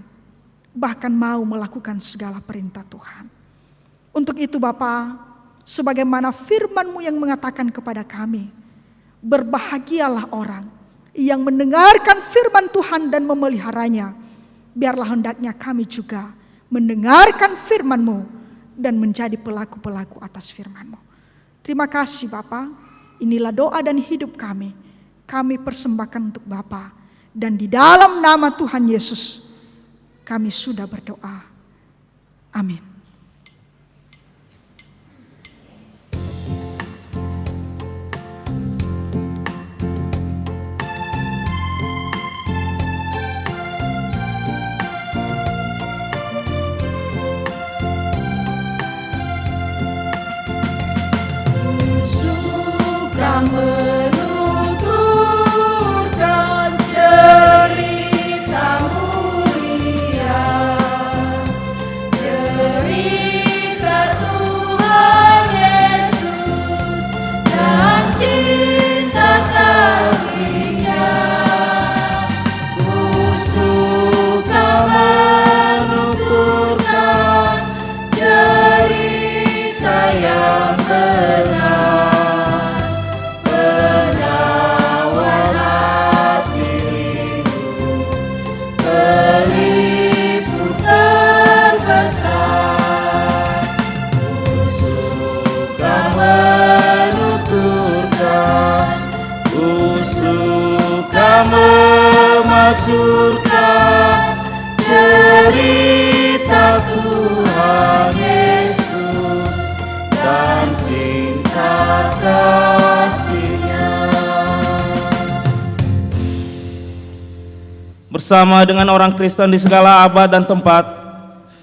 bahkan mau melakukan segala perintah Tuhan. Untuk itu Bapa, sebagaimana firman-Mu yang mengatakan kepada kami, berbahagialah orang yang mendengarkan firman Tuhan dan memeliharanya. Biarlah hendaknya kami juga mendengarkan firman-Mu dan menjadi pelaku-pelaku atas firman-Mu. Terima kasih Bapa, inilah doa dan hidup kami persembahkan untuk Bapa. Dan di dalam nama Tuhan Yesus, kami sudah berdoa. Amin. Menuturkan cerita mulia, cerita Tuhan Yesus dan cinta kasih-Nya. Ku suka menuturkan cerita yang benar. Memasurkan cerita Tuhan Yesus dan cinta kasih. bersama dengan orang Kristen di segala abad dan tempat,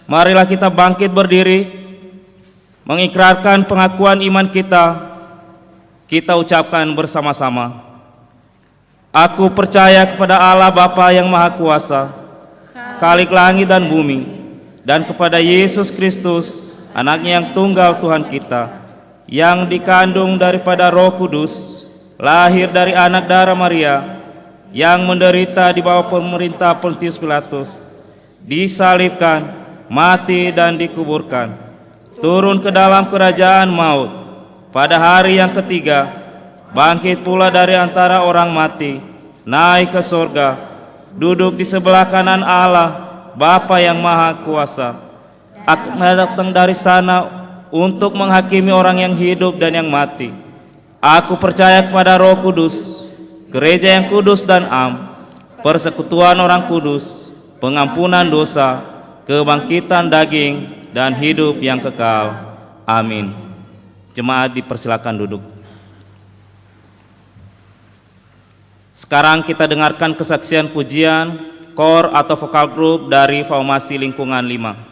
marilah kita bangkit berdiri, mengikrarkan pengakuan iman kita. Kita ucapkan bersama-sama. Aku percaya kepada Allah Bapa yang Maha Kuasa, Khalik langit dan bumi, dan kepada Yesus Kristus, Anaknya yang tunggal Tuhan kita, yang dikandung daripada Roh Kudus, lahir dari anak darah Maria, yang menderita di bawah pemerintah Pontius Pilatus, disalibkan, mati dan dikuburkan, turun ke dalam kerajaan maut, pada hari yang ketiga bangkit pula dari antara orang mati, naik ke surga, duduk di sebelah kanan Allah Bapa yang Maha Kuasa, akan datang dari sana untuk menghakimi orang yang hidup dan yang mati. Aku percaya kepada Roh Kudus, gereja yang kudus dan am, persekutuan orang kudus, pengampunan dosa, kebangkitan daging, dan hidup yang kekal. Amin. Jemaat dipersilakan duduk. Sekarang kita dengarkan kesaksian pujian kor atau vokal group dari Formasi Lingkungan 5.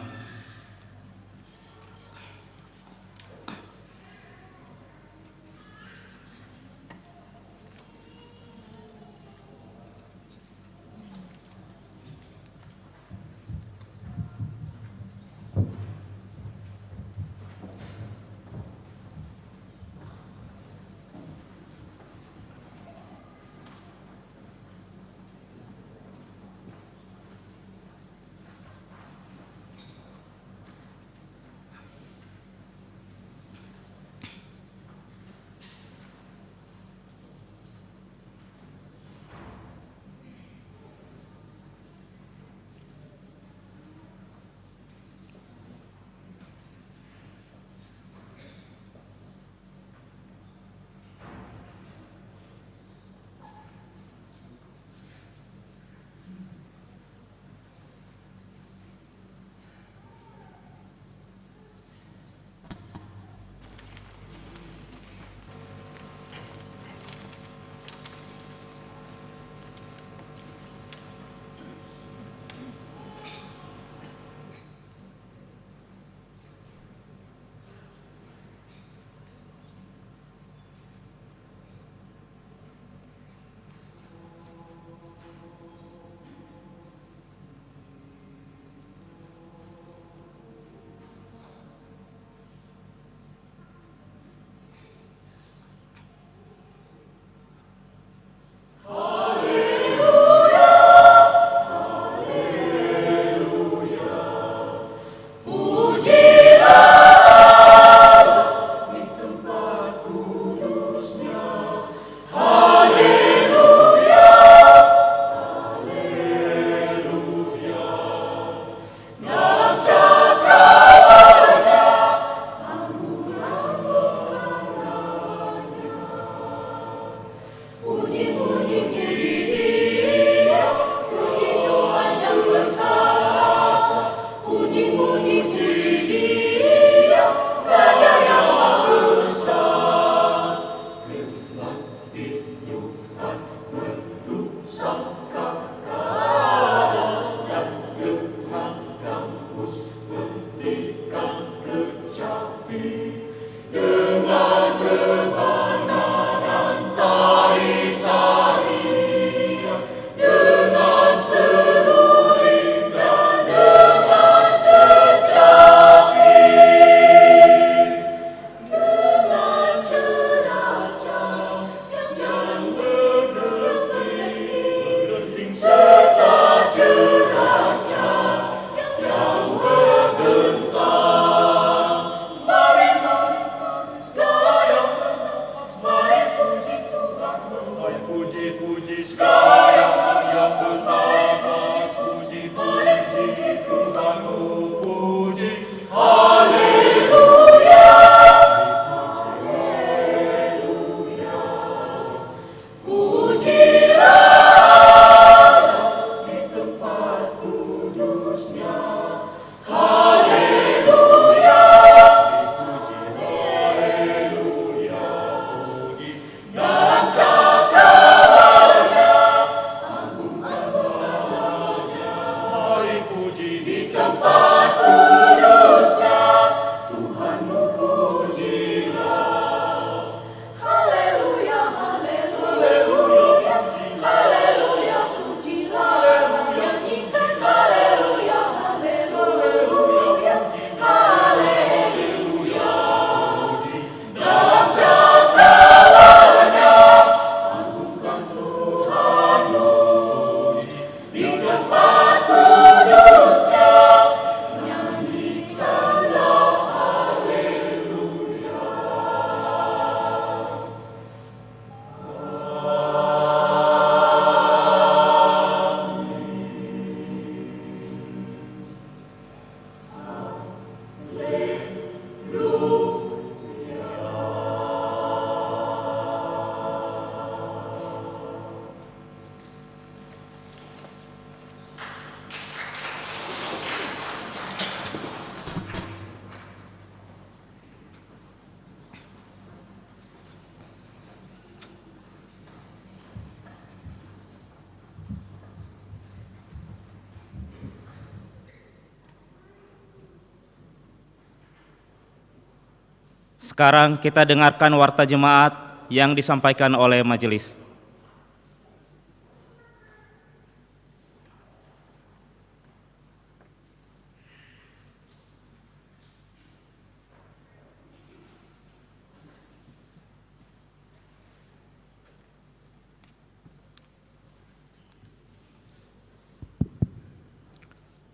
Sekarang kita dengarkan warta jemaat yang disampaikan oleh majelis.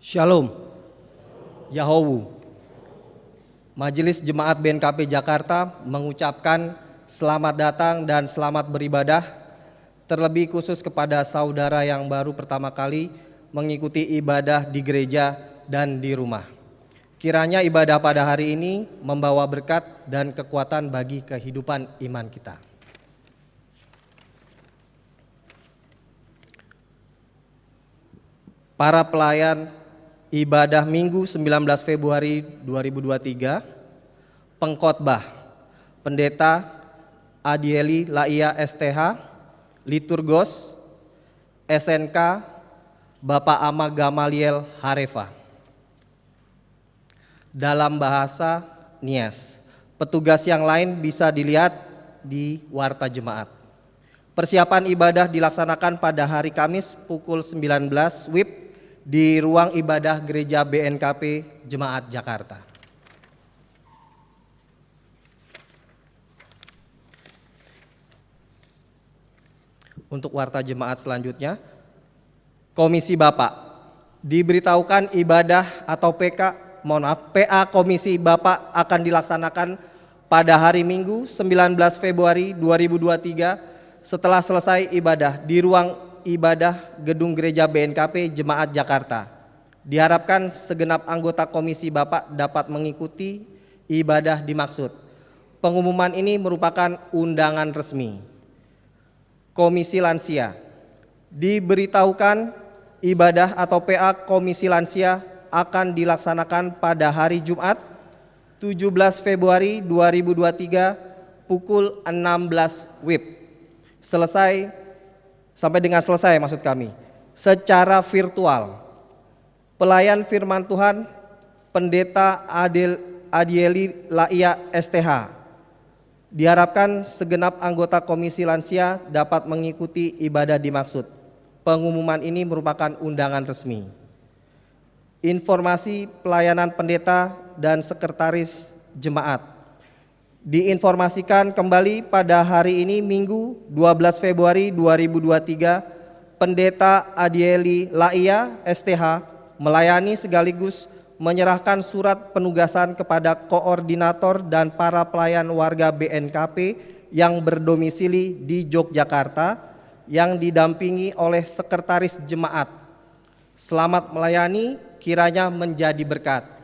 Shalom, Yahowu. Majelis Jemaat BNKP Jakarta mengucapkan selamat datang dan selamat beribadah, terlebih khusus kepada saudara yang baru pertama kali mengikuti ibadah di gereja dan di rumah. Kiranya ibadah pada hari ini membawa berkat dan kekuatan bagi kehidupan iman kita. Para pelayan ibadah Minggu 19 Februari 2023, pengkhotbah Pendeta Adieli Laia STH, liturgos SNK Bapak Ama Gamaliel Harefa. Dalam bahasa Nias, petugas yang lain bisa dilihat di warta jemaat. Persiapan ibadah dilaksanakan pada hari Kamis pukul 19 WIB di ruang ibadah Gereja BNKP Jemaat Jakarta. Untuk warta jemaat selanjutnya, Komisi Bapak diberitahukan ibadah atau PA Komisi Bapak akan dilaksanakan pada hari Minggu 19 Februari 2023 setelah selesai ibadah di ruang ibadah Gedung Gereja BNKP Jemaat Jakarta. Diharapkan segenap anggota Komisi Bapak dapat mengikuti ibadah dimaksud. Pengumuman ini merupakan undangan resmi. Komisi Lansia diberitahukan ibadah atau PA Komisi Lansia akan dilaksanakan pada hari Jumat 17 Februari 2023 pukul 16 WIB. Sampai dengan selesai maksud kami, secara virtual. Pelayan firman Tuhan Pendeta Adieli Laia STH. Diharapkan segenap anggota Komisi Lansia dapat mengikuti ibadah dimaksud. Pengumuman ini merupakan undangan resmi. Informasi pelayanan pendeta dan sekretaris jemaat diinformasikan kembali pada hari ini Minggu 12 Februari 2023, Pendeta Adieli Laia STH melayani sekaligus menyerahkan surat penugasan kepada koordinator dan para pelayan warga BNKP yang berdomisili di Yogyakarta yang didampingi oleh sekretaris jemaat. Selamat melayani, kiranya menjadi berkat.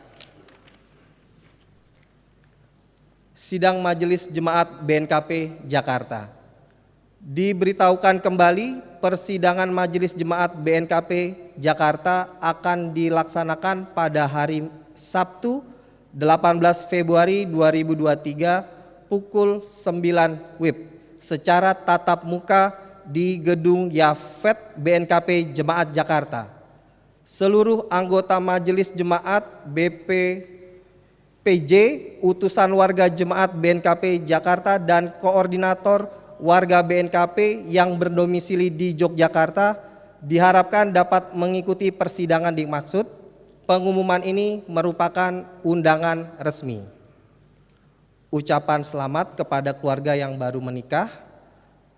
Sidang Majelis Jemaat BNKP Jakarta. Diberitahukan kembali persidangan Majelis Jemaat BNKP Jakarta akan dilaksanakan pada hari Sabtu 18 Februari 2023 pukul 9 WIB secara tatap muka di Gedung Yafet BNKP Jemaat Jakarta. Seluruh anggota Majelis Jemaat PJ, utusan warga jemaat BNKP Jakarta dan koordinator warga BNKP yang berdomisili di Yogyakarta diharapkan dapat mengikuti persidangan dimaksud. Pengumuman ini merupakan undangan resmi. Ucapan selamat kepada keluarga yang baru menikah.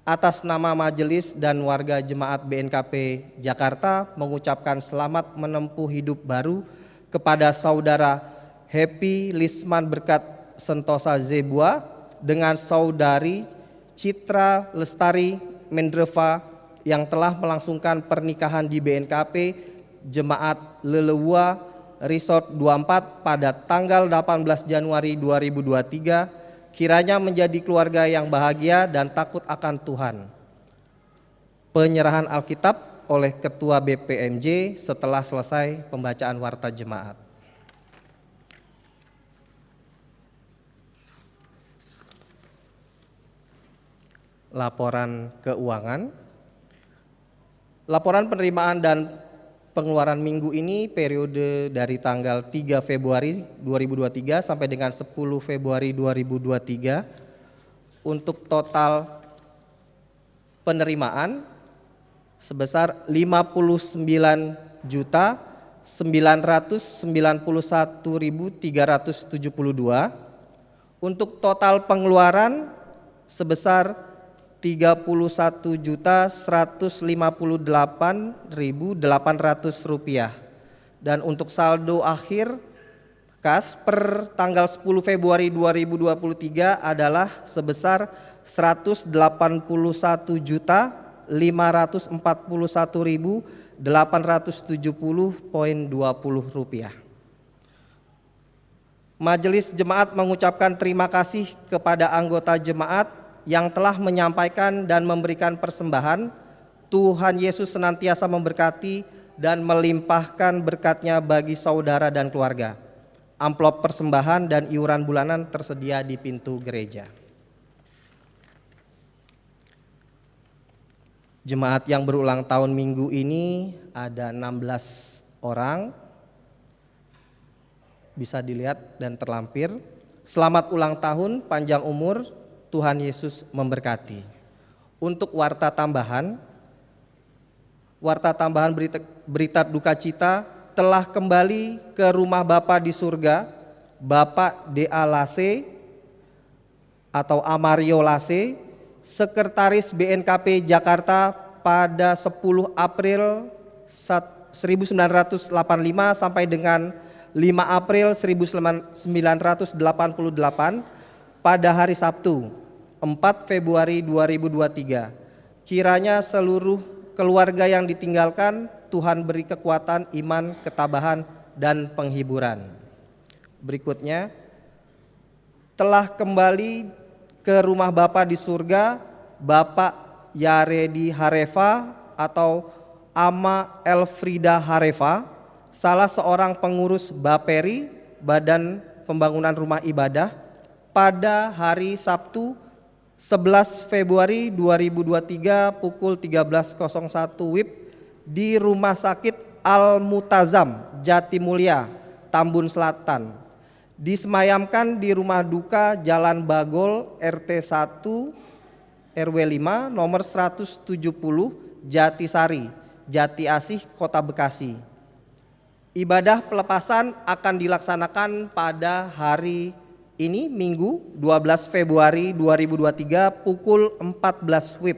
Atas nama majelis dan warga jemaat BNKP Jakarta mengucapkan selamat menempuh hidup baru kepada saudara Happy Lisman Berkat Sentosa Zebua dengan saudari Citra Lestari Mendreva yang telah melangsungkan pernikahan di BNKP Jemaat Lelewua Resort 24 pada tanggal 18 Januari 2023, kiranya menjadi keluarga yang bahagia dan takut akan Tuhan. Penyerahan Alkitab oleh Ketua BPMJ setelah selesai pembacaan warta jemaat. Laporan keuangan. Laporan penerimaan dan pengeluaran minggu ini periode dari tanggal 3 Februari 2023 sampai dengan 10 Februari 2023 untuk total penerimaan sebesar 59.991.372. Untuk total pengeluaran sebesar 31.158.800 rupiah. Dan untuk saldo akhir kas per tanggal 10 Februari 2023 adalah sebesar 181.541.870,20 rupiah. Majelis Jemaat mengucapkan terima kasih kepada anggota jemaat yang telah menyampaikan dan memberikan persembahan. Tuhan Yesus senantiasa memberkati dan melimpahkan berkat-Nya bagi saudara dan keluarga. Amplop persembahan dan iuran bulanan tersedia di pintu gereja. Jemaat yang berulang tahun minggu ini ada 16 orang. Bisa dilihat dan terlampir. Selamat ulang tahun, panjang umur, Tuhan Yesus memberkati. Untuk warta tambahan berita duka cita telah kembali ke rumah Bapa di surga, Bapak D.A. Lase atau Amario Lase, Sekretaris BNKP Jakarta pada 10 April 1985 sampai dengan 5 April 1988 pada hari Sabtu 4 Februari 2023. Kiranya seluruh keluarga yang ditinggalkan Tuhan beri kekuatan, iman, ketabahan, dan penghiburan. Berikutnya, telah kembali ke rumah Bapa di surga Bapak Yaredi Harefa atau Ama Elfrida Harefa, salah seorang pengurus Baperi, Badan Pembangunan Rumah Ibadah, pada hari Sabtu 11 Februari 2023 pukul 13.01 WIB di Rumah Sakit Al-Mutazam, Jatimulya, Tambun Selatan. Disemayamkan di Rumah Duka Jalan Bagol RT 1 RW 5 nomor 170 Jatisari, Jati Asih, Kota Bekasi. Ibadah pelepasan akan dilaksanakan pada hari ini Minggu 12 Februari 2023 pukul 14 WIB.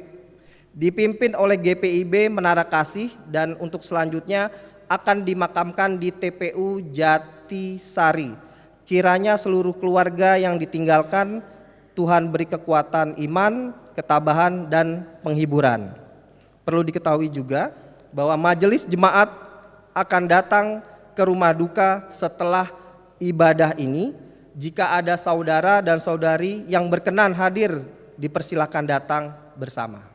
Dipimpin oleh GPIB Menara Kasih dan untuk selanjutnya akan dimakamkan di TPU Jatisari. Kiranya seluruh keluarga yang ditinggalkan Tuhan beri kekuatan iman, ketabahan, dan penghiburan. Perlu diketahui juga bahwa majelis jemaat akan datang ke rumah duka setelah ibadah ini. Jika ada saudara dan saudari yang berkenan hadir, dipersilakan datang bersama.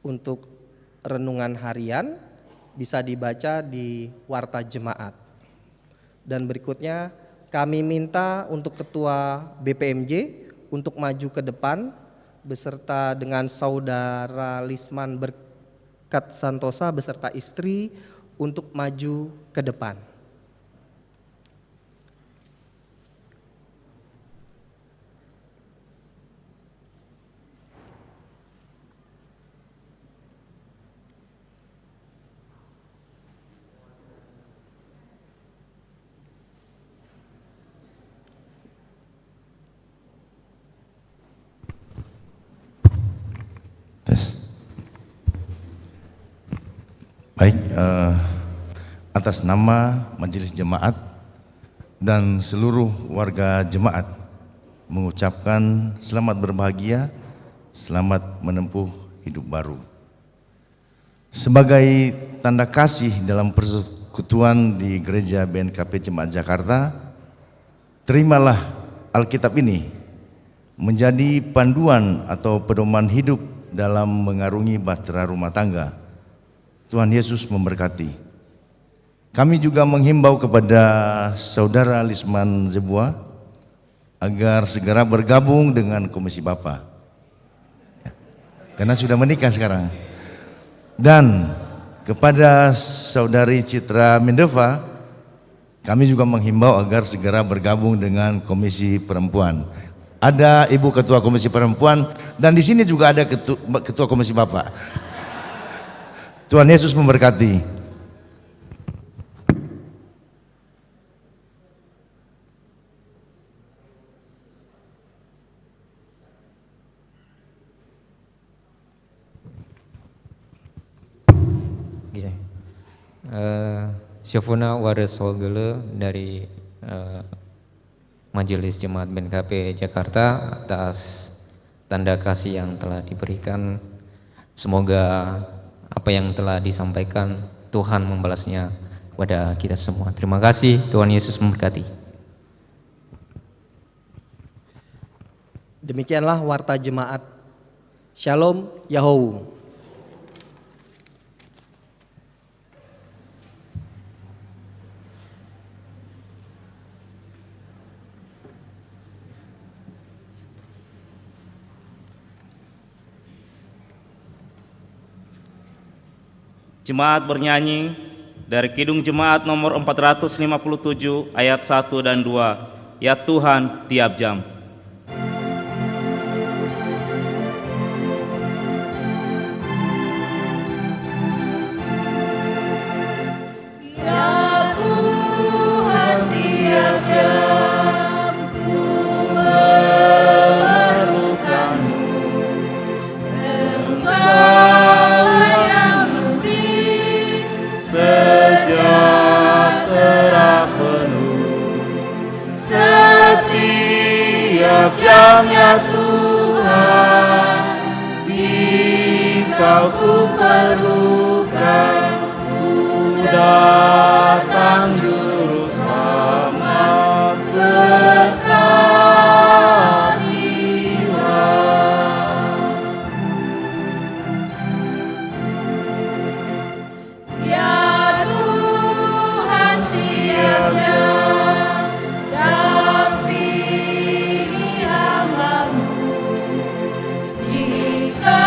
Untuk renungan harian bisa dibaca di Warta Jemaat. Dan berikutnya kami minta untuk Ketua BPMJ untuk maju ke depan beserta dengan Saudara Lisman Berkat Santosa beserta istri untuk maju ke depan. Baik, atas nama Majelis Jemaat dan seluruh warga jemaat mengucapkan selamat berbahagia, selamat menempuh hidup baru. Sebagai tanda kasih dalam persekutuan di Gereja BNKP Jemaat Jakarta, terimalah Alkitab ini menjadi panduan atau pedoman hidup dalam mengarungi bahtera rumah tangga. Tuhan Yesus memberkati. Kami juga menghimbau kepada Saudara Lisman Zebua agar segera bergabung dengan Komisi Bapa. karena sudah menikah sekarang. Dan kepada saudari Citra Mindeva, kami juga menghimbau agar segera bergabung dengan Komisi Perempuan. Ada Ibu Ketua Komisi Perempuan dan di sini juga ada Ketua Komisi Bapak. Tuhan Yesus memberkati. Syafuna Waris Holgele dari Majelis Jemaat BNKP Jakarta atas tanda kasih yang telah diberikan. Semoga apa yang telah disampaikan Tuhan membalasnya kepada kita semua. Terima kasih, Tuhan Yesus memberkati. Demikianlah warta jemaat. Shalom Yahoo. Jemaat bernyanyi dari Kidung Jemaat nomor 457 ayat 1 dan 2. Ya Tuhan tiap jam. Ya Tuhan tiap jam ku memerlukan-Mu. Engkaulah yang memberi sejahtera penuh. Setiap jamnya Tuhan, Engkau ku perlukan. Datang Juru Selamat, berkatilah. Ya Tuhan tiap jam dampingi hamba-Mu. Jika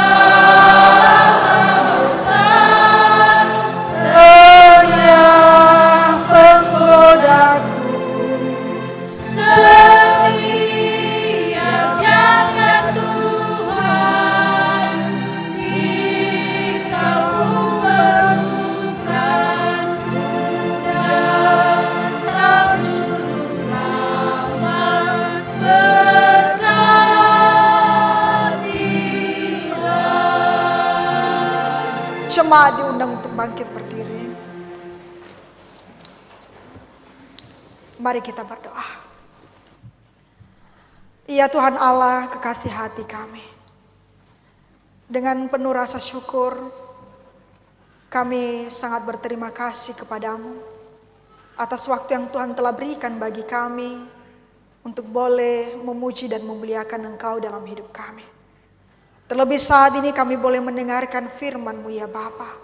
jemaat diundang untuk bangkit berdiri. Mari kita berdoa. Ya Tuhan Allah, kekasih hati kami, dengan penuh rasa syukur kami sangat berterima kasih kepadamu atas waktu yang Tuhan telah berikan bagi kami untuk boleh memuji dan memuliakan Engkau dalam hidup kami. Terlebih saat ini kami boleh mendengarkan firman-Mu ya Bapa,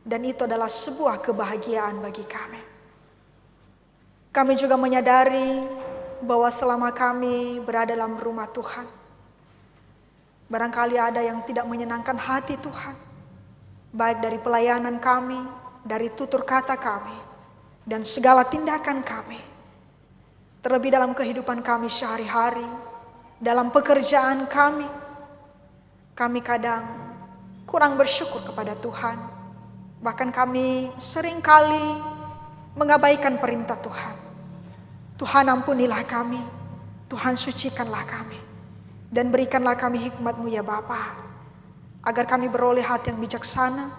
dan itu adalah sebuah kebahagiaan bagi kami. Kami juga menyadari bahwa selama kami berada dalam rumah Tuhan, barangkali ada yang tidak menyenangkan hati Tuhan, baik dari pelayanan kami, dari tutur kata kami, dan segala tindakan kami. Terlebih dalam kehidupan kami sehari-hari, dalam pekerjaan kami kadang kurang bersyukur kepada Tuhan. Bahkan kami seringkali mengabaikan perintah Tuhan. Tuhan ampunilah kami, Tuhan sucikanlah kami, dan berikanlah kami hikmat-Mu ya Bapa, agar kami beroleh hati yang bijaksana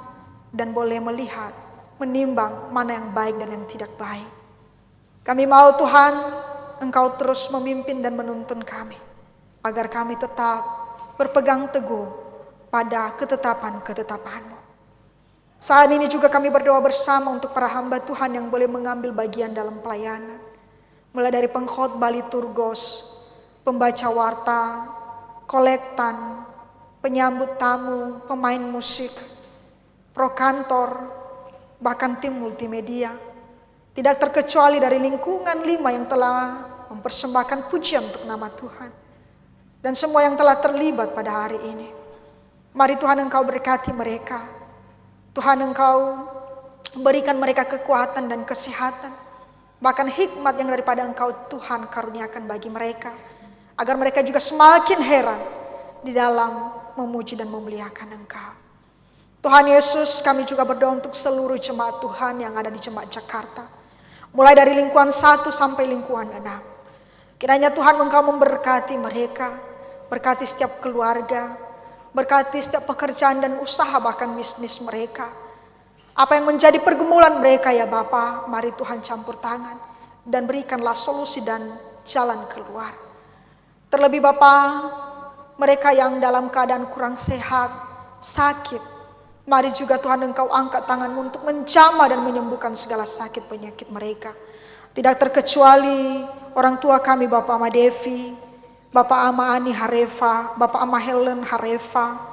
dan boleh melihat, menimbang mana yang baik dan yang tidak baik. Kami mau Tuhan, Engkau terus memimpin dan menuntun kami, agar kami tetap berpegang teguh pada ketetapan-ketetapan-Mu. Saat ini juga kami berdoa bersama untuk para hamba Tuhan yang boleh mengambil bagian dalam pelayanan. Mulai dari pengkhotbah liturgos, pembaca warta, kolektan, penyambut tamu, pemain musik, prokantor, bahkan tim multimedia. Tidak terkecuali dari lingkungan 5 yang telah mempersembahkan pujian untuk nama Tuhan. Dan semua yang telah terlibat pada hari ini. Mari Tuhan Engkau berkati mereka. Tuhan Engkau berikan mereka kekuatan dan kesehatan. Bahkan hikmat yang daripada Engkau Tuhan karuniakan bagi mereka. Agar mereka juga semakin heran di dalam memuji dan memuliakan Engkau. Tuhan Yesus, kami juga berdoa untuk seluruh jemaat Tuhan yang ada di Jemaat Jakarta. Mulai dari lingkungan 1 sampai lingkungan 6. Kiranya Tuhan Engkau memberkati mereka. Berkati setiap keluarga. Berkati setiap pekerjaan dan usaha bahkan bisnis mereka. Apa yang menjadi pergumulan mereka ya Bapa, mari Tuhan campur tangan. Dan berikanlah solusi dan jalan keluar. Terlebih Bapa, mereka yang dalam keadaan kurang sehat, sakit. Mari juga Tuhan Engkau angkat tangan-Mu untuk menjamah dan menyembuhkan segala sakit penyakit mereka. Tidak terkecuali orang tua kami Bapak Ama Devi, Bapak Ama Ani Harefa, Bapak Ama Helen Harefa.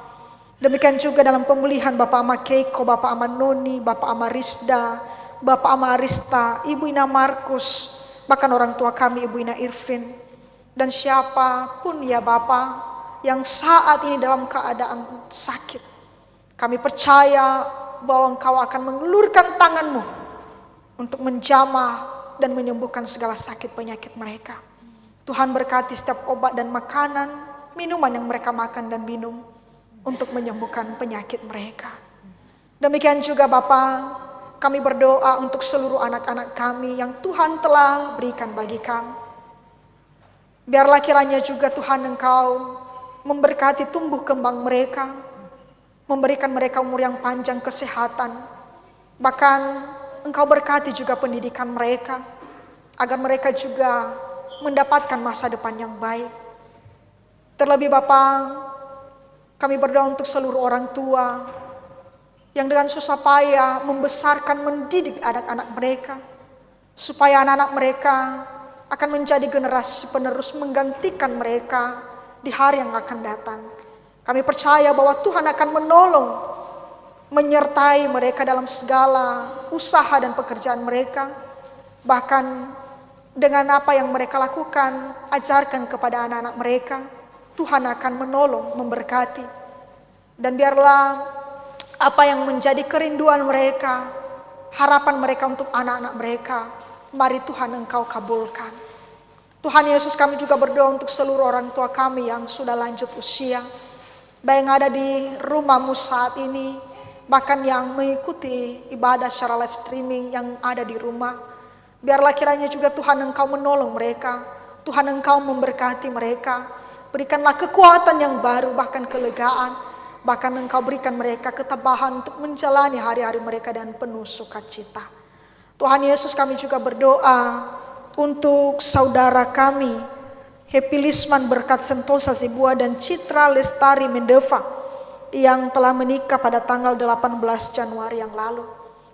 Demikian juga dalam pemulihan Bapak Ama Keiko, Bapak Ama Noni, Bapak Ama Risda, Bapak Ama Arista, Ibu Ina Markus, bahkan orang tua kami Ibu Ina Irvin. Dan siapapun ya Bapak yang saat ini dalam keadaan sakit. Kami percaya bahwa Engkau akan mengulurkan tangan-Mu untuk menjamah dan menyembuhkan segala sakit penyakit mereka. Tuhan berkati setiap obat dan makanan, minuman yang mereka makan dan minum untuk menyembuhkan penyakit mereka. Demikian juga Bapa, kami berdoa untuk seluruh anak-anak kami yang Tuhan telah berikan bagi kami. Biarlah kiranya juga Tuhan Engkau memberkati tumbuh kembang mereka, memberikan mereka umur yang panjang, kesehatan. Bahkan Engkau berkati juga pendidikan mereka, agar mereka juga mendapatkan masa depan yang baik. Terlebih Bapa, kami berdoa untuk seluruh orang tua yang dengan susah payah membesarkan, mendidik anak-anak mereka, supaya anak-anak mereka akan menjadi generasi penerus menggantikan mereka di hari yang akan datang. Kami percaya bahwa Tuhan akan menolong, menyertai mereka dalam segala usaha dan pekerjaan mereka. Bahkan dengan apa yang mereka lakukan, ajarkan kepada anak-anak mereka, Tuhan akan menolong, memberkati. Dan biarlah apa yang menjadi kerinduan mereka, harapan mereka untuk anak-anak mereka, mari Tuhan Engkau kabulkan. Tuhan Yesus, kami juga berdoa untuk seluruh orang tua kami yang sudah lanjut usia, baik yang ada di rumahmu saat ini, bahkan yang mengikuti ibadah secara live streaming yang ada di rumah. Biarlah kiranya juga Tuhan Engkau menolong mereka, Tuhan Engkau memberkati mereka, berikanlah kekuatan yang baru, bahkan kelegaan, bahkan Engkau berikan mereka ketabahan untuk menjalani hari-hari mereka dan penuh sukacita. Tuhan Yesus, kami juga berdoa untuk saudara kami Happy Lisman Berkat Sentosa Sibua dan Citra Lestari Mendeva yang telah menikah pada tanggal 18 Januari yang lalu.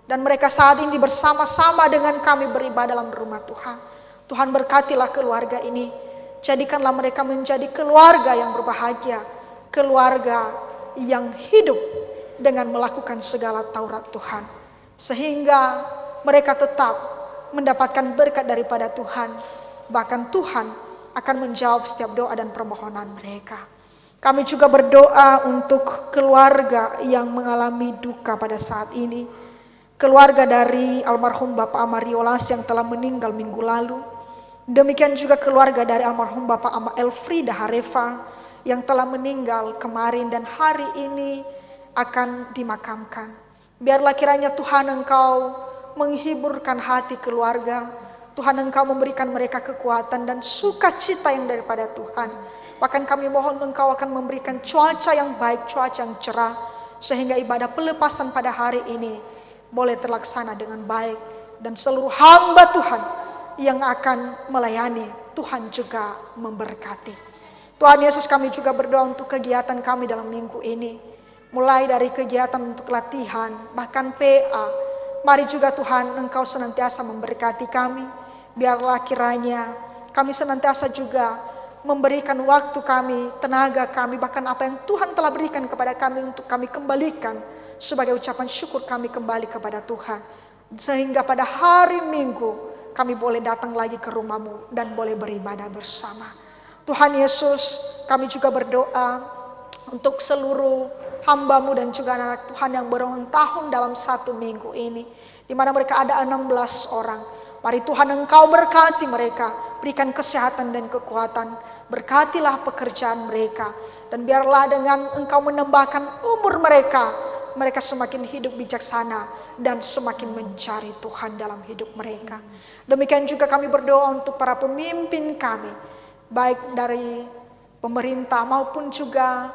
Dan mereka saat ini bersama-sama dengan kami beribadah dalam rumah Tuhan. Tuhan berkatilah keluarga ini. Jadikanlah mereka menjadi keluarga yang berbahagia. Keluarga yang hidup dengan melakukan segala Taurat Tuhan. Sehingga mereka tetap mendapatkan berkat daripada Tuhan. Bahkan Tuhan akan menjawab setiap doa dan permohonan mereka. Kami juga berdoa untuk keluarga yang mengalami duka pada saat ini. Keluarga dari almarhum Bapak Ama Riolas yang telah meninggal minggu lalu. Demikian juga keluarga dari almarhum Bapak Ama Elfrida Harefa yang telah meninggal kemarin dan hari ini akan dimakamkan. Biarlah kiranya Tuhan Engkau menghiburkan hati keluarga. Tuhan Engkau memberikan mereka kekuatan dan sukacita yang daripada Tuhan. Bahkan kami mohon Engkau akan memberikan cuaca yang baik, cuaca yang cerah. Sehingga ibadah pelepasan pada hari ini boleh terlaksana dengan baik. Dan seluruh hamba Tuhan yang akan melayani, Tuhan juga memberkati. Tuhan Yesus, kami juga berdoa untuk kegiatan kami dalam minggu ini. Mulai dari kegiatan untuk latihan, bahkan PA. Mari juga Tuhan Engkau senantiasa memberkati kami. Biarlah kiranya kami senantiasa juga memberikan waktu kami, tenaga kami, bahkan apa yang Tuhan telah berikan kepada kami untuk kami kembalikan sebagai ucapan syukur kami kembali kepada Tuhan. Sehingga pada hari Minggu kami boleh datang lagi ke rumah-Mu dan boleh beribadah bersama. Tuhan Yesus, kami juga berdoa untuk seluruh hamba-Mu dan juga anak Tuhan yang berulang tahun dalam 1 minggu ini, di mana mereka ada 16 orang. Mari Tuhan Engkau berkati mereka, berikan kesehatan dan kekuatan, berkatilah pekerjaan mereka, dan biarlah dengan Engkau menambahkan umur mereka, mereka semakin hidup bijaksana dan semakin mencari Tuhan dalam hidup mereka. Demikian juga kami berdoa untuk para pemimpin kami, baik dari pemerintah maupun juga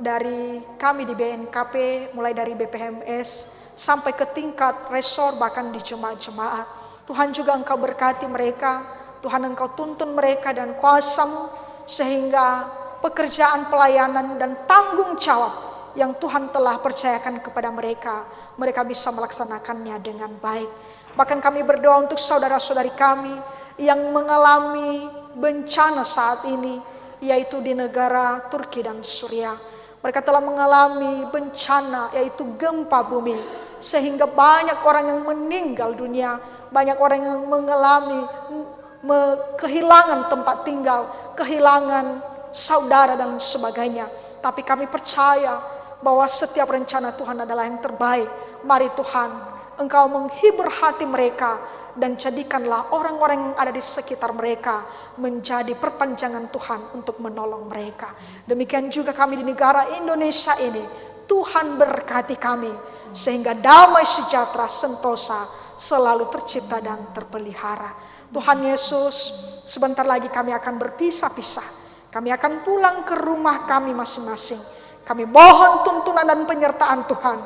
dari kami di BNKP, mulai dari BPMS sampai ke tingkat resor bahkan di jemaat-jemaat. Tuhan juga Engkau berkati mereka, Tuhan Engkau tuntun mereka dan kuasa-Mu, sehingga pekerjaan pelayanan dan tanggung jawab yang Tuhan telah percayakan kepada mereka, mereka bisa melaksanakannya dengan baik. Bahkan kami berdoa untuk saudara-saudari kami yang mengalami bencana saat ini, yaitu di negara Turki dan Suriah. Mereka telah mengalami bencana, yaitu gempa bumi, sehingga banyak orang yang meninggal dunia, banyak orang yang mengalami kehilangan tempat tinggal, kehilangan saudara dan sebagainya. Tapi kami percaya bahwa setiap rencana Tuhan adalah yang terbaik. Mari Tuhan, Engkau menghibur hati mereka, dan jadikanlah orang-orang yang ada di sekitar mereka menjadi perpanjangan Tuhan untuk menolong mereka. Demikian juga kami di negara Indonesia ini, Tuhan berkati kami, sehingga damai sejahtera sentosa selalu tercipta dan terpelihara. Tuhan Yesus, sebentar lagi kami akan berpisah-pisah. Kami akan pulang ke rumah kami masing-masing. Kami mohon tuntunan dan penyertaan Tuhan.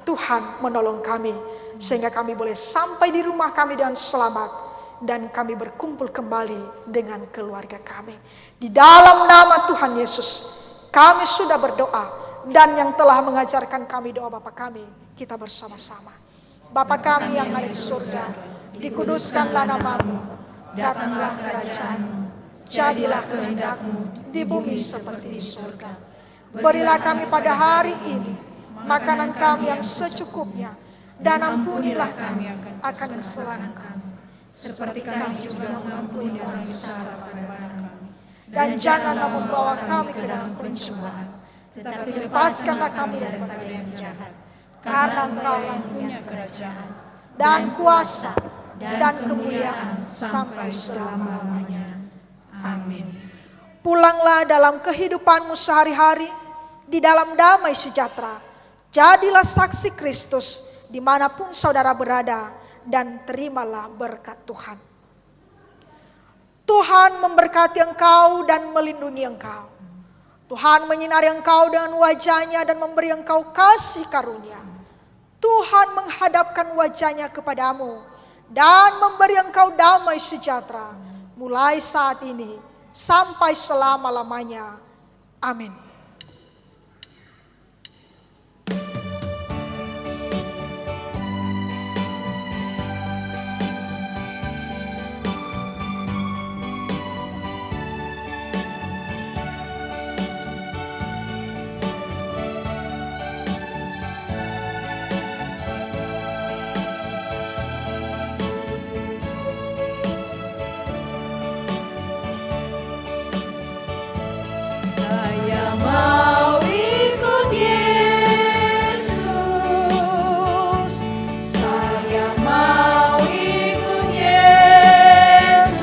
Tuhan menolong kami, sehingga kami boleh sampai di rumah kami dengan selamat, dan kami berkumpul kembali dengan keluarga kami. Di dalam nama Tuhan Yesus, kami sudah berdoa, dan yang telah mengajarkan kami doa Bapa kami, kita bersama-sama. Bapa kami yang ada di surga, dikuduskanlah nama-Mu, datanglah kerajaan-Mu, jadilah kehendak-Mu di bumi seperti di surga. Berilah kami pada hari ini makanan kami yang secukupnya, dan ampunilah kami akan kesalahan kami, seperti kami juga mengampuni orang bersalah kepada kami. Dan janganlah membawa kami ke dalam pencobaan, tetapi lepaskanlah kami daripada yang jahat. Karena Engkau yang punya kerajaan, dan kuasa, dan kemuliaan sampai selama-lamanya. Amin. Pulanglah dalam kehidupanmu sehari-hari di dalam damai sejahtera. Jadilah saksi Kristus dimanapun saudara berada, dan terimalah berkat Tuhan. Tuhan memberkati engkau dan melindungi engkau. Tuhan menyinari engkau dengan wajah-Nya dan memberi engkau kasih karunia. Tuhan menghadapkan wajah-Nya kepadamu dan memberi engkau damai sejahtera, mulai saat ini sampai selama-lamanya. Amin. Mau ikut Yesus, saya mau ikut Yesus,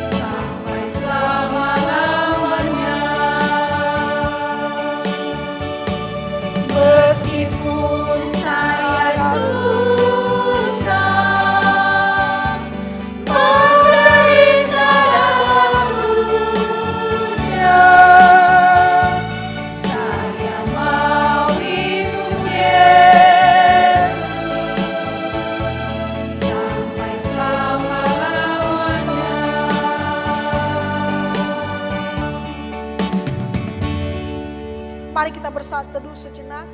sampai selama-lamanya. Meskipun saya susah menderita dalam dunia, saya mau ikut Yesus sampai selama-lamanya. Mari kita bersatu teduh sejenak.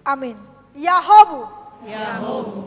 Amin. Yahobu. Yahobu.